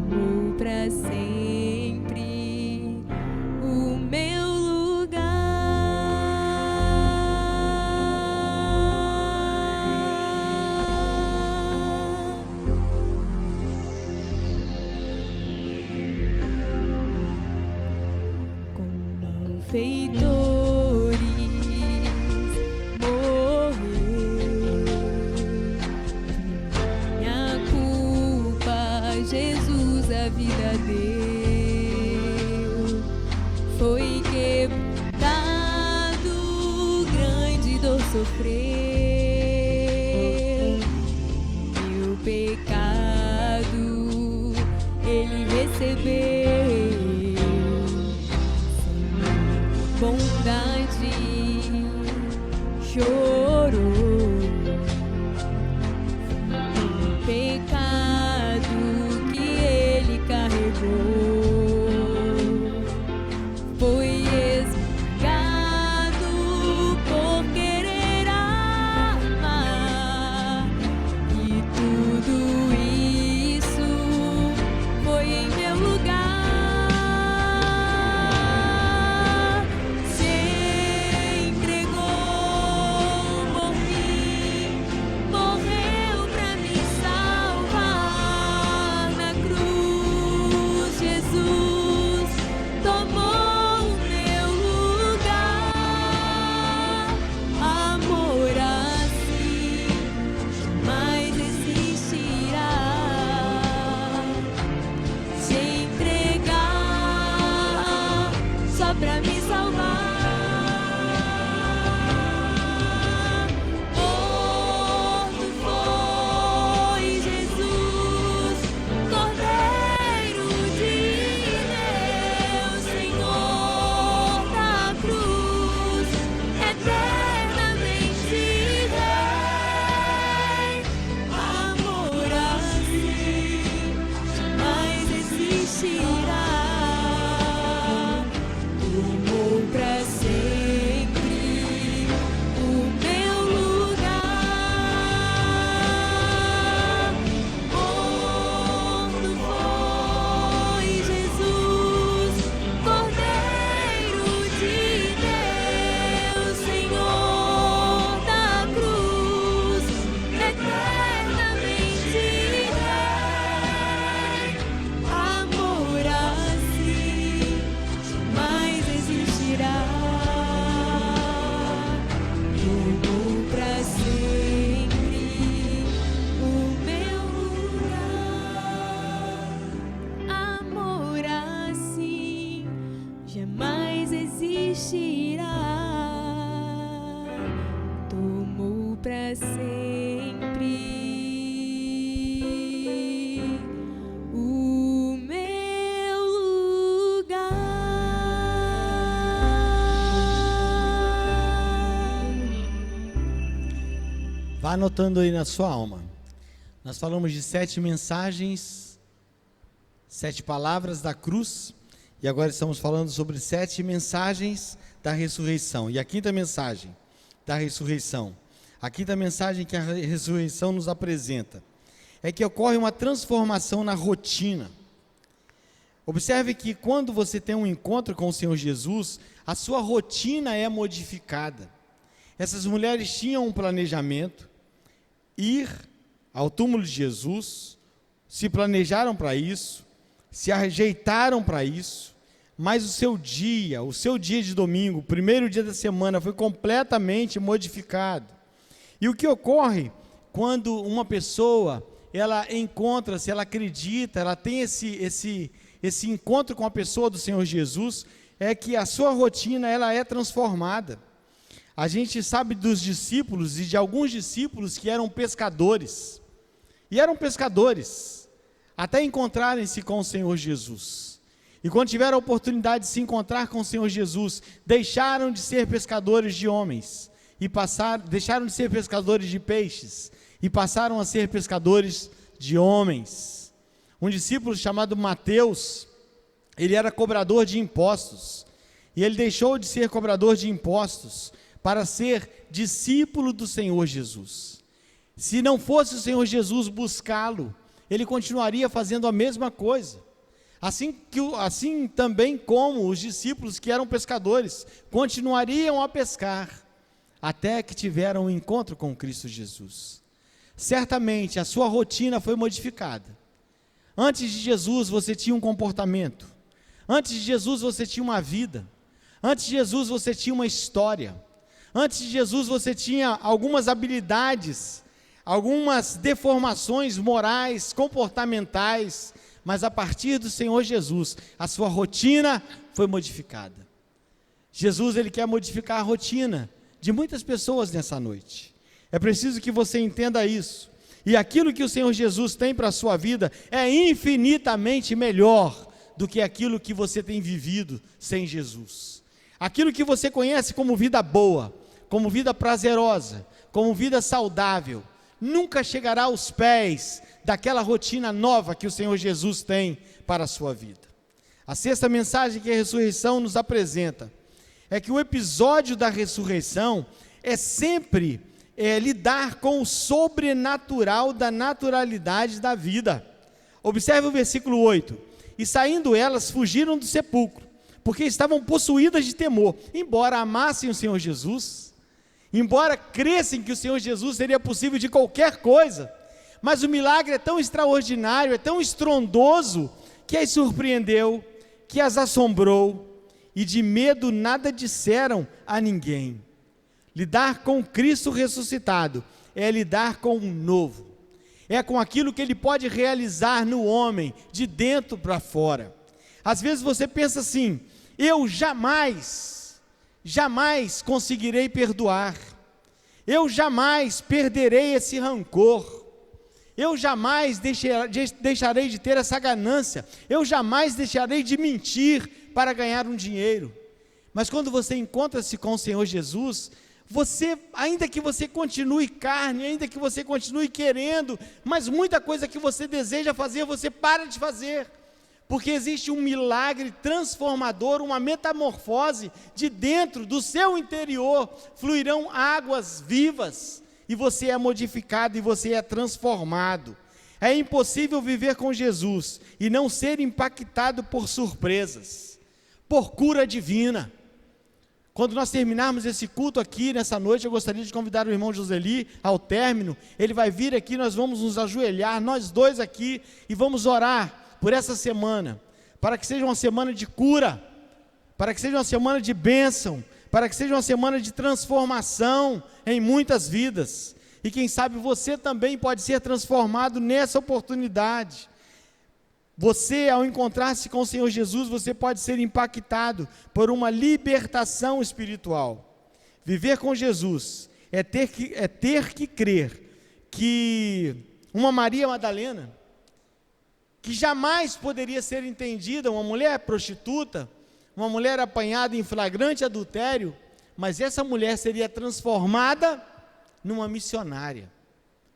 Tomou pra sempre o meu lugar. Com malfeitores Jesus a vida deu, foi quebrantado, grande dor sofreu, meu pecado pecado que ele carregou. Foi esmagado por querer amar, e tudo isso foi em meu lugar. Se entregou por mim, morreu pra me salvar na cruz. Jesus tomou o meu lugar. Amor assim jamais existirá. Se entregar só pra me salvar. Morto foi Jesus, Cordeiro de Deus, Senhor da cruz, eternamente Rei. Amor assim jamais existirá. Tomou pra sempre o meu lugar. Morto foi Jesus, Cordeiro de Deus, Senhor da cruz, eternamente Rei. Amor assim jamais existirá. Tomou pra sempre o meu lugar. Amor assim jamais existirá. Tomou pra sempre o meu lugar. Vá anotando aí na sua alma. Nós falamos de 7 mensagens, 7 palavras da cruz, e agora estamos falando sobre 7 mensagens da ressurreição. E a quinta mensagem da ressurreição, a quinta mensagem que a ressurreição nos apresenta, é que ocorre uma transformação na rotina. Observe que quando você tem um encontro com o Senhor Jesus, a sua rotina é modificada. Essas mulheres tinham um planejamento, ir ao túmulo de Jesus, se planejaram para isso, se ajeitaram para isso, mas o seu dia de domingo, o primeiro dia da semana, foi completamente modificado. E o que ocorre quando uma pessoa, ela encontra-se, ela acredita, ela tem esse encontro com a pessoa do Senhor Jesus, é que a sua rotina, ela é transformada. A gente sabe dos discípulos e de alguns discípulos que eram pescadores, e eram pescadores, até encontrarem-se com o Senhor Jesus. E quando tiveram a oportunidade de se encontrar com o Senhor Jesus, deixaram de ser pescadores de homens, e deixaram de ser pescadores de peixes, e passaram a ser pescadores de homens. Um discípulo chamado Mateus, ele era cobrador de impostos, e ele deixou de ser cobrador de impostos, para ser discípulo do Senhor Jesus. Se não fosse o Senhor Jesus buscá-lo, ele continuaria fazendo a mesma coisa. Assim também como os discípulos que eram pescadores, continuariam a pescar, até que tiveram um encontro com Cristo Jesus. Certamente a sua rotina foi modificada. Antes de Jesus você tinha um comportamento, antes de Jesus você tinha uma vida, antes de Jesus você tinha uma história, antes de Jesus você tinha algumas habilidades, algumas deformações morais, comportamentais, mas a partir do Senhor Jesus, a sua rotina foi modificada. Jesus, ele quer modificar a rotina de muitas pessoas nessa noite. É preciso que você entenda isso. E aquilo que o Senhor Jesus tem para a sua vida é infinitamente melhor do que aquilo que você tem vivido sem Jesus. Aquilo que você conhece como vida boa, como vida prazerosa, como vida saudável, nunca chegará aos pés daquela rotina nova que o Senhor Jesus tem para a sua vida. A sexta mensagem que a ressurreição nos apresenta é que o episódio da ressurreição é sempre lidar com o sobrenatural da naturalidade da vida. Observe o versículo 8. E saindo elas, fugiram do sepulcro, porque estavam possuídas de temor, embora amassem o Senhor Jesus, embora crescem que o Senhor Jesus seria possível de qualquer coisa, mas o milagre é tão extraordinário, é tão estrondoso, que as surpreendeu, que as assombrou, e de medo nada disseram a ninguém. Lidar com Cristo ressuscitado é lidar com o novo, é com aquilo que Ele pode realizar no homem, de dentro para fora. Às vezes você pensa assim: eu jamais conseguirei perdoar, eu jamais perderei esse rancor, eu jamais deixarei de ter essa ganância, eu jamais deixarei de mentir para ganhar um dinheiro. Mas quando você encontra-se com o Senhor Jesus, você, ainda que você continue carne, ainda que você continue querendo, mas muita coisa que você deseja fazer, você para de fazer, porque existe um milagre transformador, uma metamorfose de dentro, do seu interior, fluirão águas vivas, e você é modificado, e você é transformado. É impossível viver com Jesus, e não ser impactado por surpresas, por cura divina. Quando nós terminarmos esse culto aqui, nessa noite, eu gostaria de convidar o irmão Joseli ao término. Ele vai vir aqui, nós vamos nos ajoelhar, nós dois aqui, e vamos orar por essa semana, para que seja uma semana de cura, para que seja uma semana de bênção, para que seja uma semana de transformação em muitas vidas. E quem sabe você também pode ser transformado nessa oportunidade. Você, ao encontrar-se com o Senhor Jesus, você pode ser impactado por uma libertação espiritual. Viver com Jesus é ter que crer que uma Maria Madalena, que jamais poderia ser entendida, uma mulher prostituta, uma mulher apanhada em flagrante adultério, mas essa mulher seria transformada numa missionária.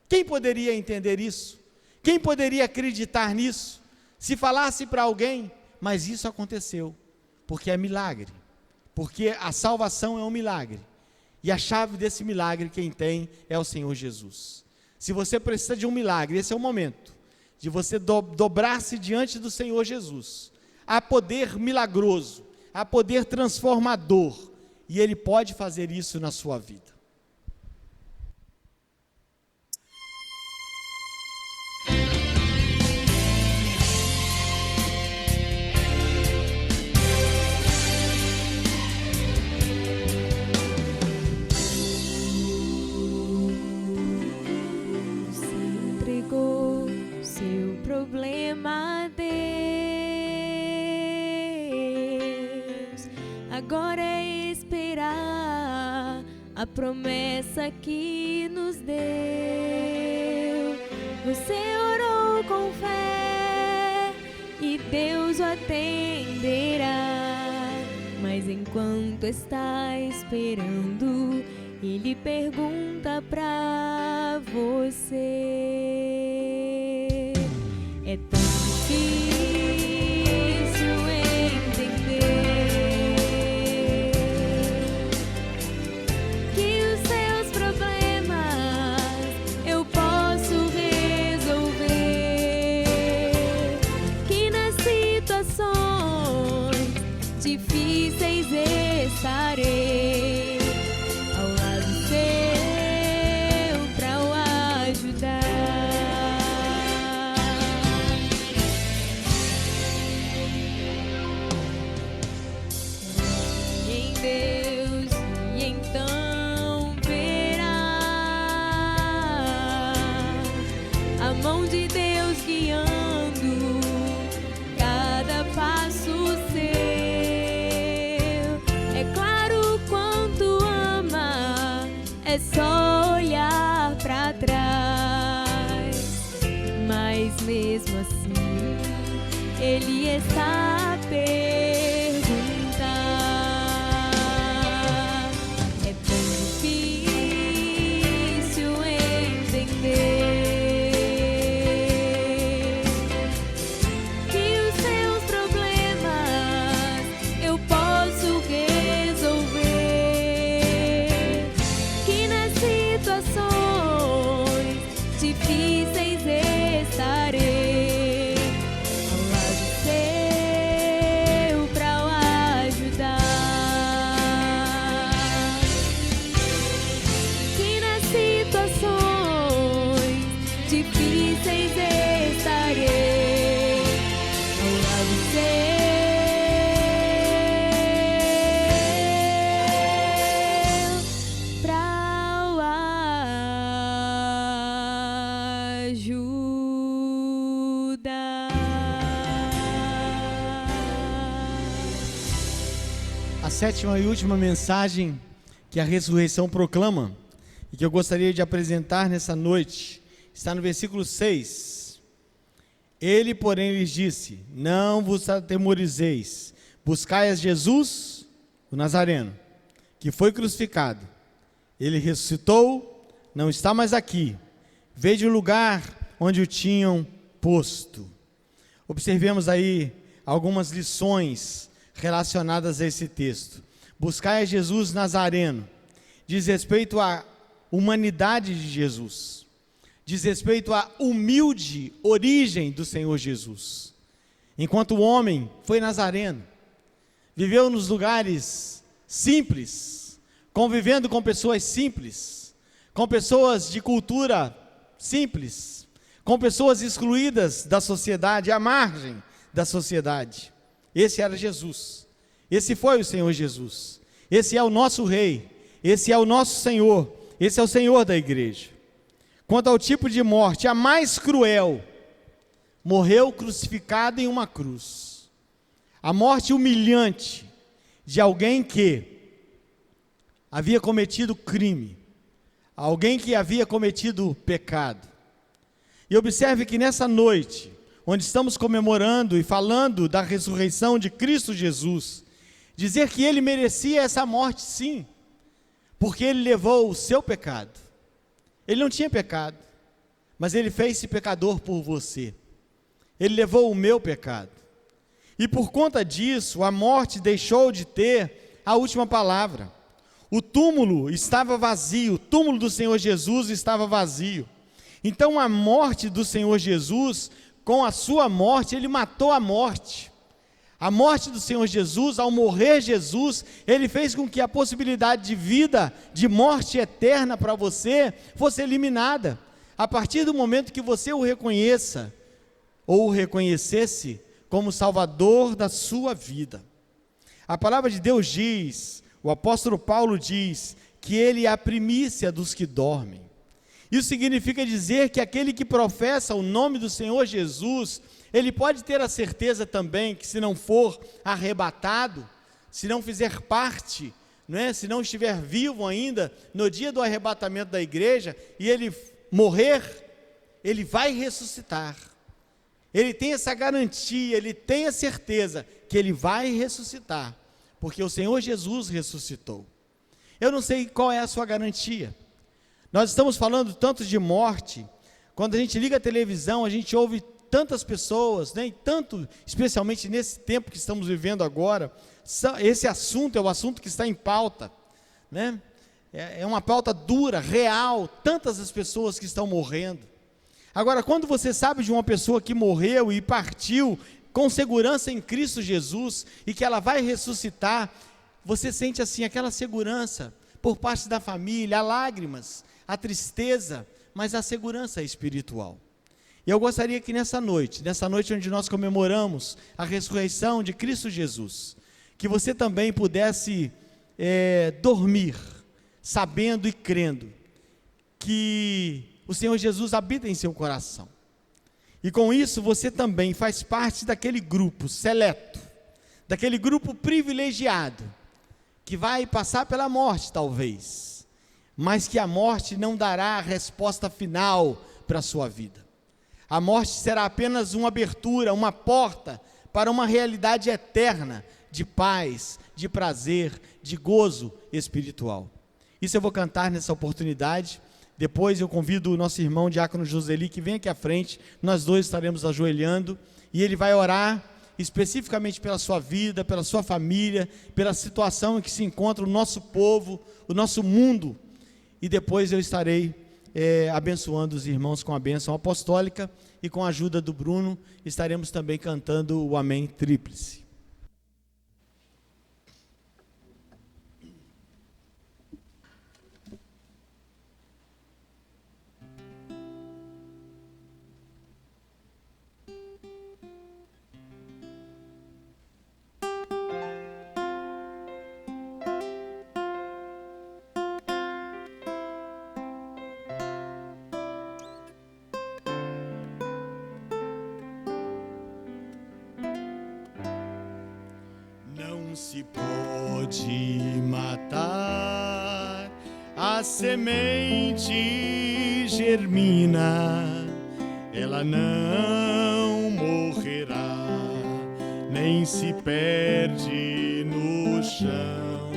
Quem poderia entender isso? Quem poderia acreditar nisso? Se falasse para alguém, mas isso aconteceu, porque é milagre, porque a salvação é um milagre, e a chave desse milagre quem tem é o Senhor Jesus. Se você precisa de um milagre, esse é o momento, de você dobrar-se diante do Senhor Jesus. Há poder milagroso, há poder transformador, e Ele pode fazer isso na sua vida. Problema a Deus, agora é esperar a promessa que nos deu. Você orou com fé e Deus o atenderá, mas enquanto está esperando, Ele pergunta pra você. É tão difícil entender que os seus problemas eu posso resolver, que nas situações difíceis estarei ao lado seu pra o ajudar. Deus, e então verá a mão de Deus guiando cada passo seu. É claro quanto ama, é só olhar pra trás, mas mesmo assim Ele está a perguntar. vocês estarei ao lado seu pra o ajudar. A sétima e última mensagem que a ressurreição proclama e que eu gostaria de apresentar nessa noite está no versículo 6. Ele, porém, lhes disse: não vos atemorizeis, buscai a Jesus, o Nazareno, que foi crucificado. Ele ressuscitou, não está mais aqui. Vede o lugar onde o tinham posto. Observemos aí algumas lições relacionadas a esse texto. Buscai a Jesus Nazareno diz respeito à humanidade de Jesus, diz respeito à humilde origem do Senhor Jesus. Enquanto o homem foi nazareno, viveu nos lugares simples, convivendo com pessoas simples, com pessoas de cultura simples, com pessoas excluídas da sociedade, à margem da sociedade. Esse era Jesus, esse foi o Senhor Jesus, esse é o nosso Rei, esse é o nosso Senhor, esse é o Senhor da igreja. Quanto ao tipo de morte, a mais cruel, morreu crucificado em uma cruz. A morte humilhante de alguém que havia cometido crime, alguém que havia cometido pecado. E observe que nessa noite, onde estamos comemorando e falando da ressurreição de Cristo Jesus, dizer que ele merecia essa morte, sim, porque ele levou o seu pecado. Ele não tinha pecado, mas ele fez-se pecador por você. Ele levou o meu pecado. E por conta disso, a morte deixou de ter a última palavra. O túmulo estava vazio, o túmulo do Senhor Jesus estava vazio. Então a morte do Senhor Jesus, com a sua morte, ele matou a morte. A morte do Senhor Jesus, ao morrer Jesus, ele fez com que a possibilidade de vida, de morte eterna para você, fosse eliminada. A partir do momento que você o reconheça, ou o reconhecesse como Salvador da sua vida. A palavra de Deus diz, o apóstolo Paulo diz, que ele é a primícia dos que dormem. Isso significa dizer que aquele que professa o nome do Senhor Jesus, ele pode ter a certeza também que se não for arrebatado, se não fizer parte, se não estiver vivo ainda, no dia do arrebatamento da igreja, e ele morrer, ele vai ressuscitar. Ele tem essa garantia, ele tem a certeza que ele vai ressuscitar, porque o Senhor Jesus ressuscitou. Eu não sei qual é a sua garantia. Nós estamos falando tanto de morte, quando a gente liga a televisão, a gente ouve tantas pessoas, e tanto, especialmente nesse tempo que estamos vivendo agora, esse assunto é o assunto que está em pauta, é uma pauta dura, real, tantas as pessoas que estão morrendo. Agora, quando você sabe de uma pessoa que morreu e partiu com segurança em Cristo Jesus, e que ela vai ressuscitar, você sente assim, aquela segurança, por parte da família, há lágrimas, há tristeza, mas há segurança espiritual. E eu gostaria que nessa noite onde nós comemoramos a ressurreição de Cristo Jesus, que você também pudesse dormir, sabendo e crendo que o Senhor Jesus habita em seu coração. E com isso você também faz parte daquele grupo seleto, daquele grupo privilegiado, que vai passar pela morte talvez, mas que a morte não dará a resposta final para a sua vida. A morte será apenas uma abertura, uma porta para uma realidade eterna de paz, de prazer, de gozo espiritual. Isso eu vou cantar nessa oportunidade. Depois eu convido o nosso irmão Diácono Joseli que vem aqui à frente. Nós dois estaremos ajoelhando e ele vai orar especificamente pela sua vida, pela sua família, pela situação em que se encontra o nosso povo, o nosso mundo. E depois eu estarei abençoando os irmãos com a bênção apostólica, e com a ajuda do Bruno, estaremos também cantando o Amém Tríplice. se pode matar, a semente germina, ela não morrerá, nem se perde no chão.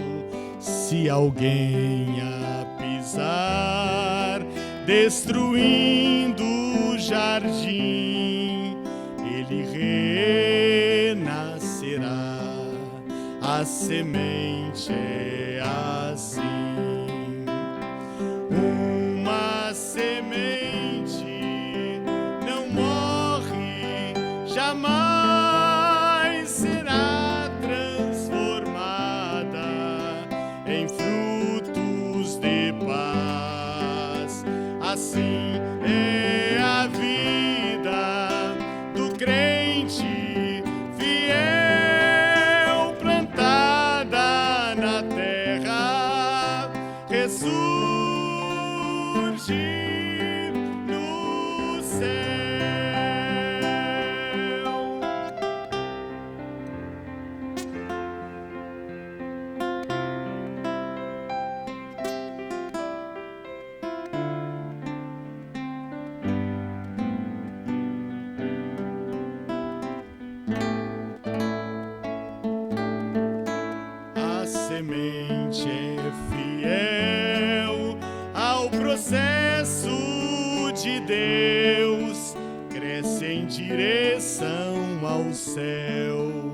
Se alguém a pisar, destruindo o jardim, ele renascerá. A semente é assim. Uma semente não morre, jamais será transformada em frutos de paz. Assim é a vida do crente fiel, plantada na terra, ressurge no céu. A semente é fiel ao processo de Deus, cresce em direção ao céu.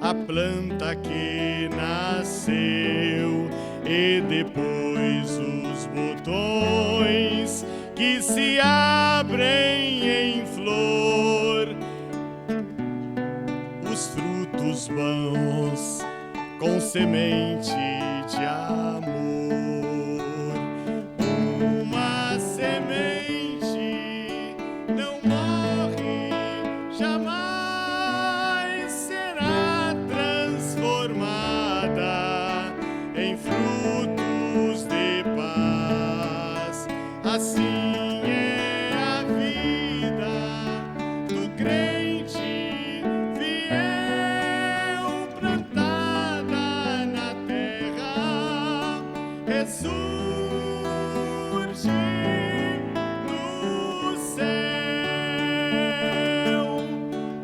A planta que nasceu e depois os botões que se abrem em flor, os frutos bons com semente de amor. Uma semente não morre, jamais será transformada em frutos de paz. Assim é a vida do crente fiel, plantada na terra, ressurge no céu.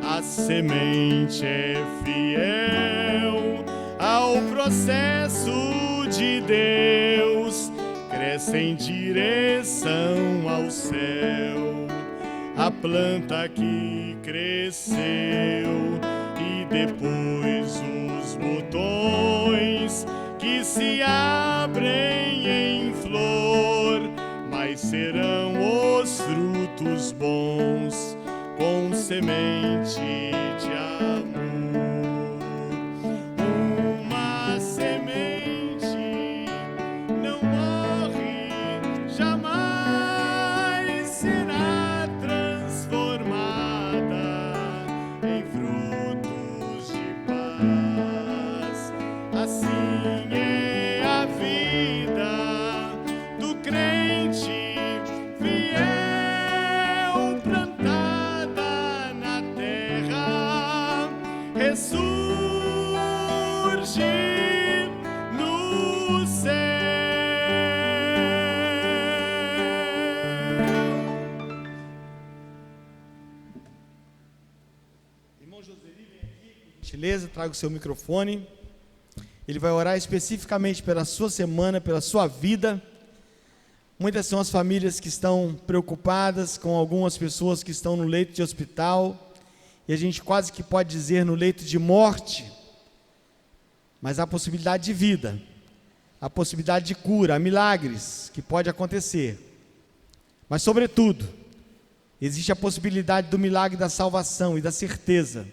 A semente é fiel ao processo de Deus, cresce em direção ao céu. A planta que cresceu e depois os botões que se abrem em flor, mas serão os frutos bons com semente de amor. Uma semente não morre, jamais será transformada em frutos de paz. Assim é a vida do crente fiel, plantada na terra, ressurge no céu. Irmão Joseli, vem aqui, por gentileza, traga o seu microfone. Ele vai orar especificamente pela sua semana, pela sua vida. Muitas são as famílias que estão preocupadas com algumas pessoas que estão no leito de hospital, e a gente quase que pode dizer no leito de morte, mas há possibilidade de vida, há possibilidade de cura, há milagres que pode acontecer. Mas, sobretudo, existe a possibilidade do milagre da salvação e da certeza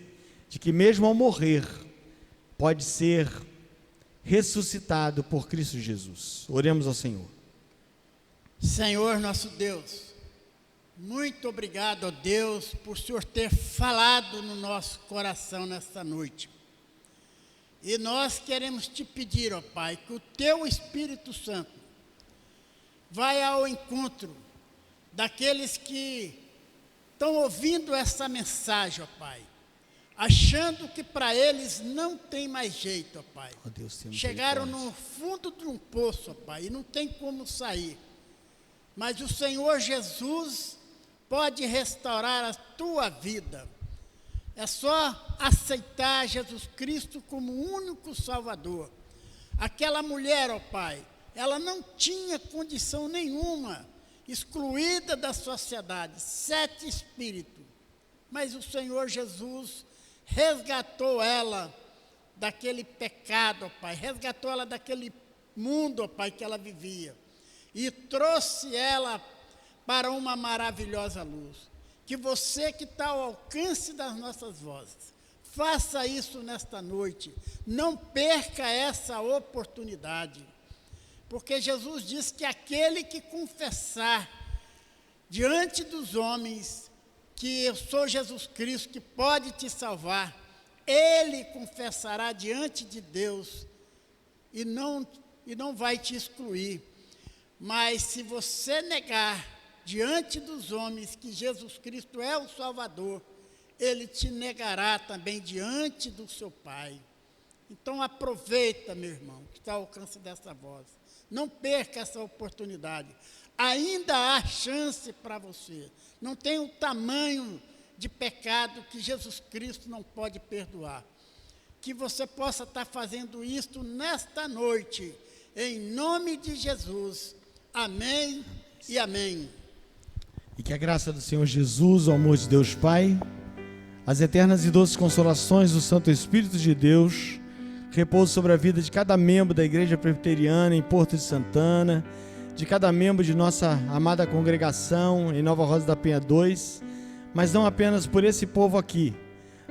de que mesmo ao morrer, pode ser ressuscitado por Cristo Jesus. Oremos ao Senhor. Senhor nosso Deus, muito obrigado, ó Deus, por o Senhor ter falado no nosso coração nesta noite. E nós queremos te pedir, ó Pai, que o teu Espírito Santo vai ao encontro daqueles que estão ouvindo essa mensagem, ó Pai. achando que para eles não tem mais jeito, ó Pai. Ó Deus, tenha Chegaram misericórdia. no fundo de um poço, ó Pai, e não tem como sair. Mas o Senhor Jesus pode restaurar a tua vida. É só aceitar Jesus Cristo como o único Salvador. Aquela mulher, ó Pai, ela não tinha condição nenhuma, excluída da sociedade, 7 espíritos. Mas o Senhor Jesus resgatou ela daquele pecado, ó Pai, resgatou ela daquele mundo, ó Pai, que ela vivia, e trouxe ela para uma maravilhosa luz. Que você que está ao alcance das nossas vozes, faça isso nesta noite, não perca essa oportunidade, porque Jesus diz que aquele que confessar diante dos homens que eu sou Jesus Cristo, que pode te salvar, ele confessará diante de Deus e não vai te excluir. Mas se você negar diante dos homens que Jesus Cristo é o Salvador, ele te negará também diante do seu Pai. Então aproveita, meu irmão, que está ao alcance dessa voz. Não perca essa oportunidade. Ainda há chance para você. Não tem o tamanho de pecado que Jesus Cristo não pode perdoar. Que você possa estar fazendo isto nesta noite, em nome de Jesus. Amém e amém. E que a graça do Senhor Jesus, o amor de Deus Pai, as eternas e doces consolações do Santo Espírito de Deus, repouse sobre a vida de cada membro da Igreja Presbiteriana em Porto de Santana, de cada membro de nossa amada congregação em Nova Rosa da Penha 2, mas não apenas por esse povo aqui,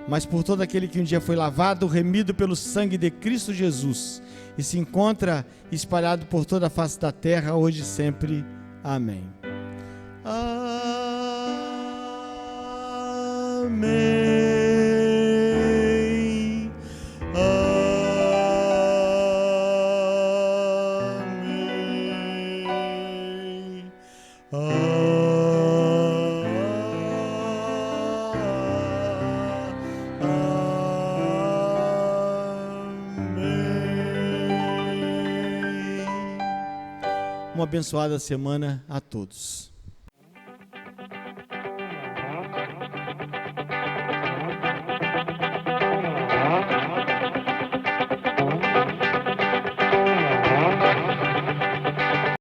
mas por todo aquele que um dia foi lavado, remido pelo sangue de Cristo Jesus e se encontra espalhado por toda a face da terra, hoje e sempre. Amém. Amém. Amém. Uma abençoada semana a todos.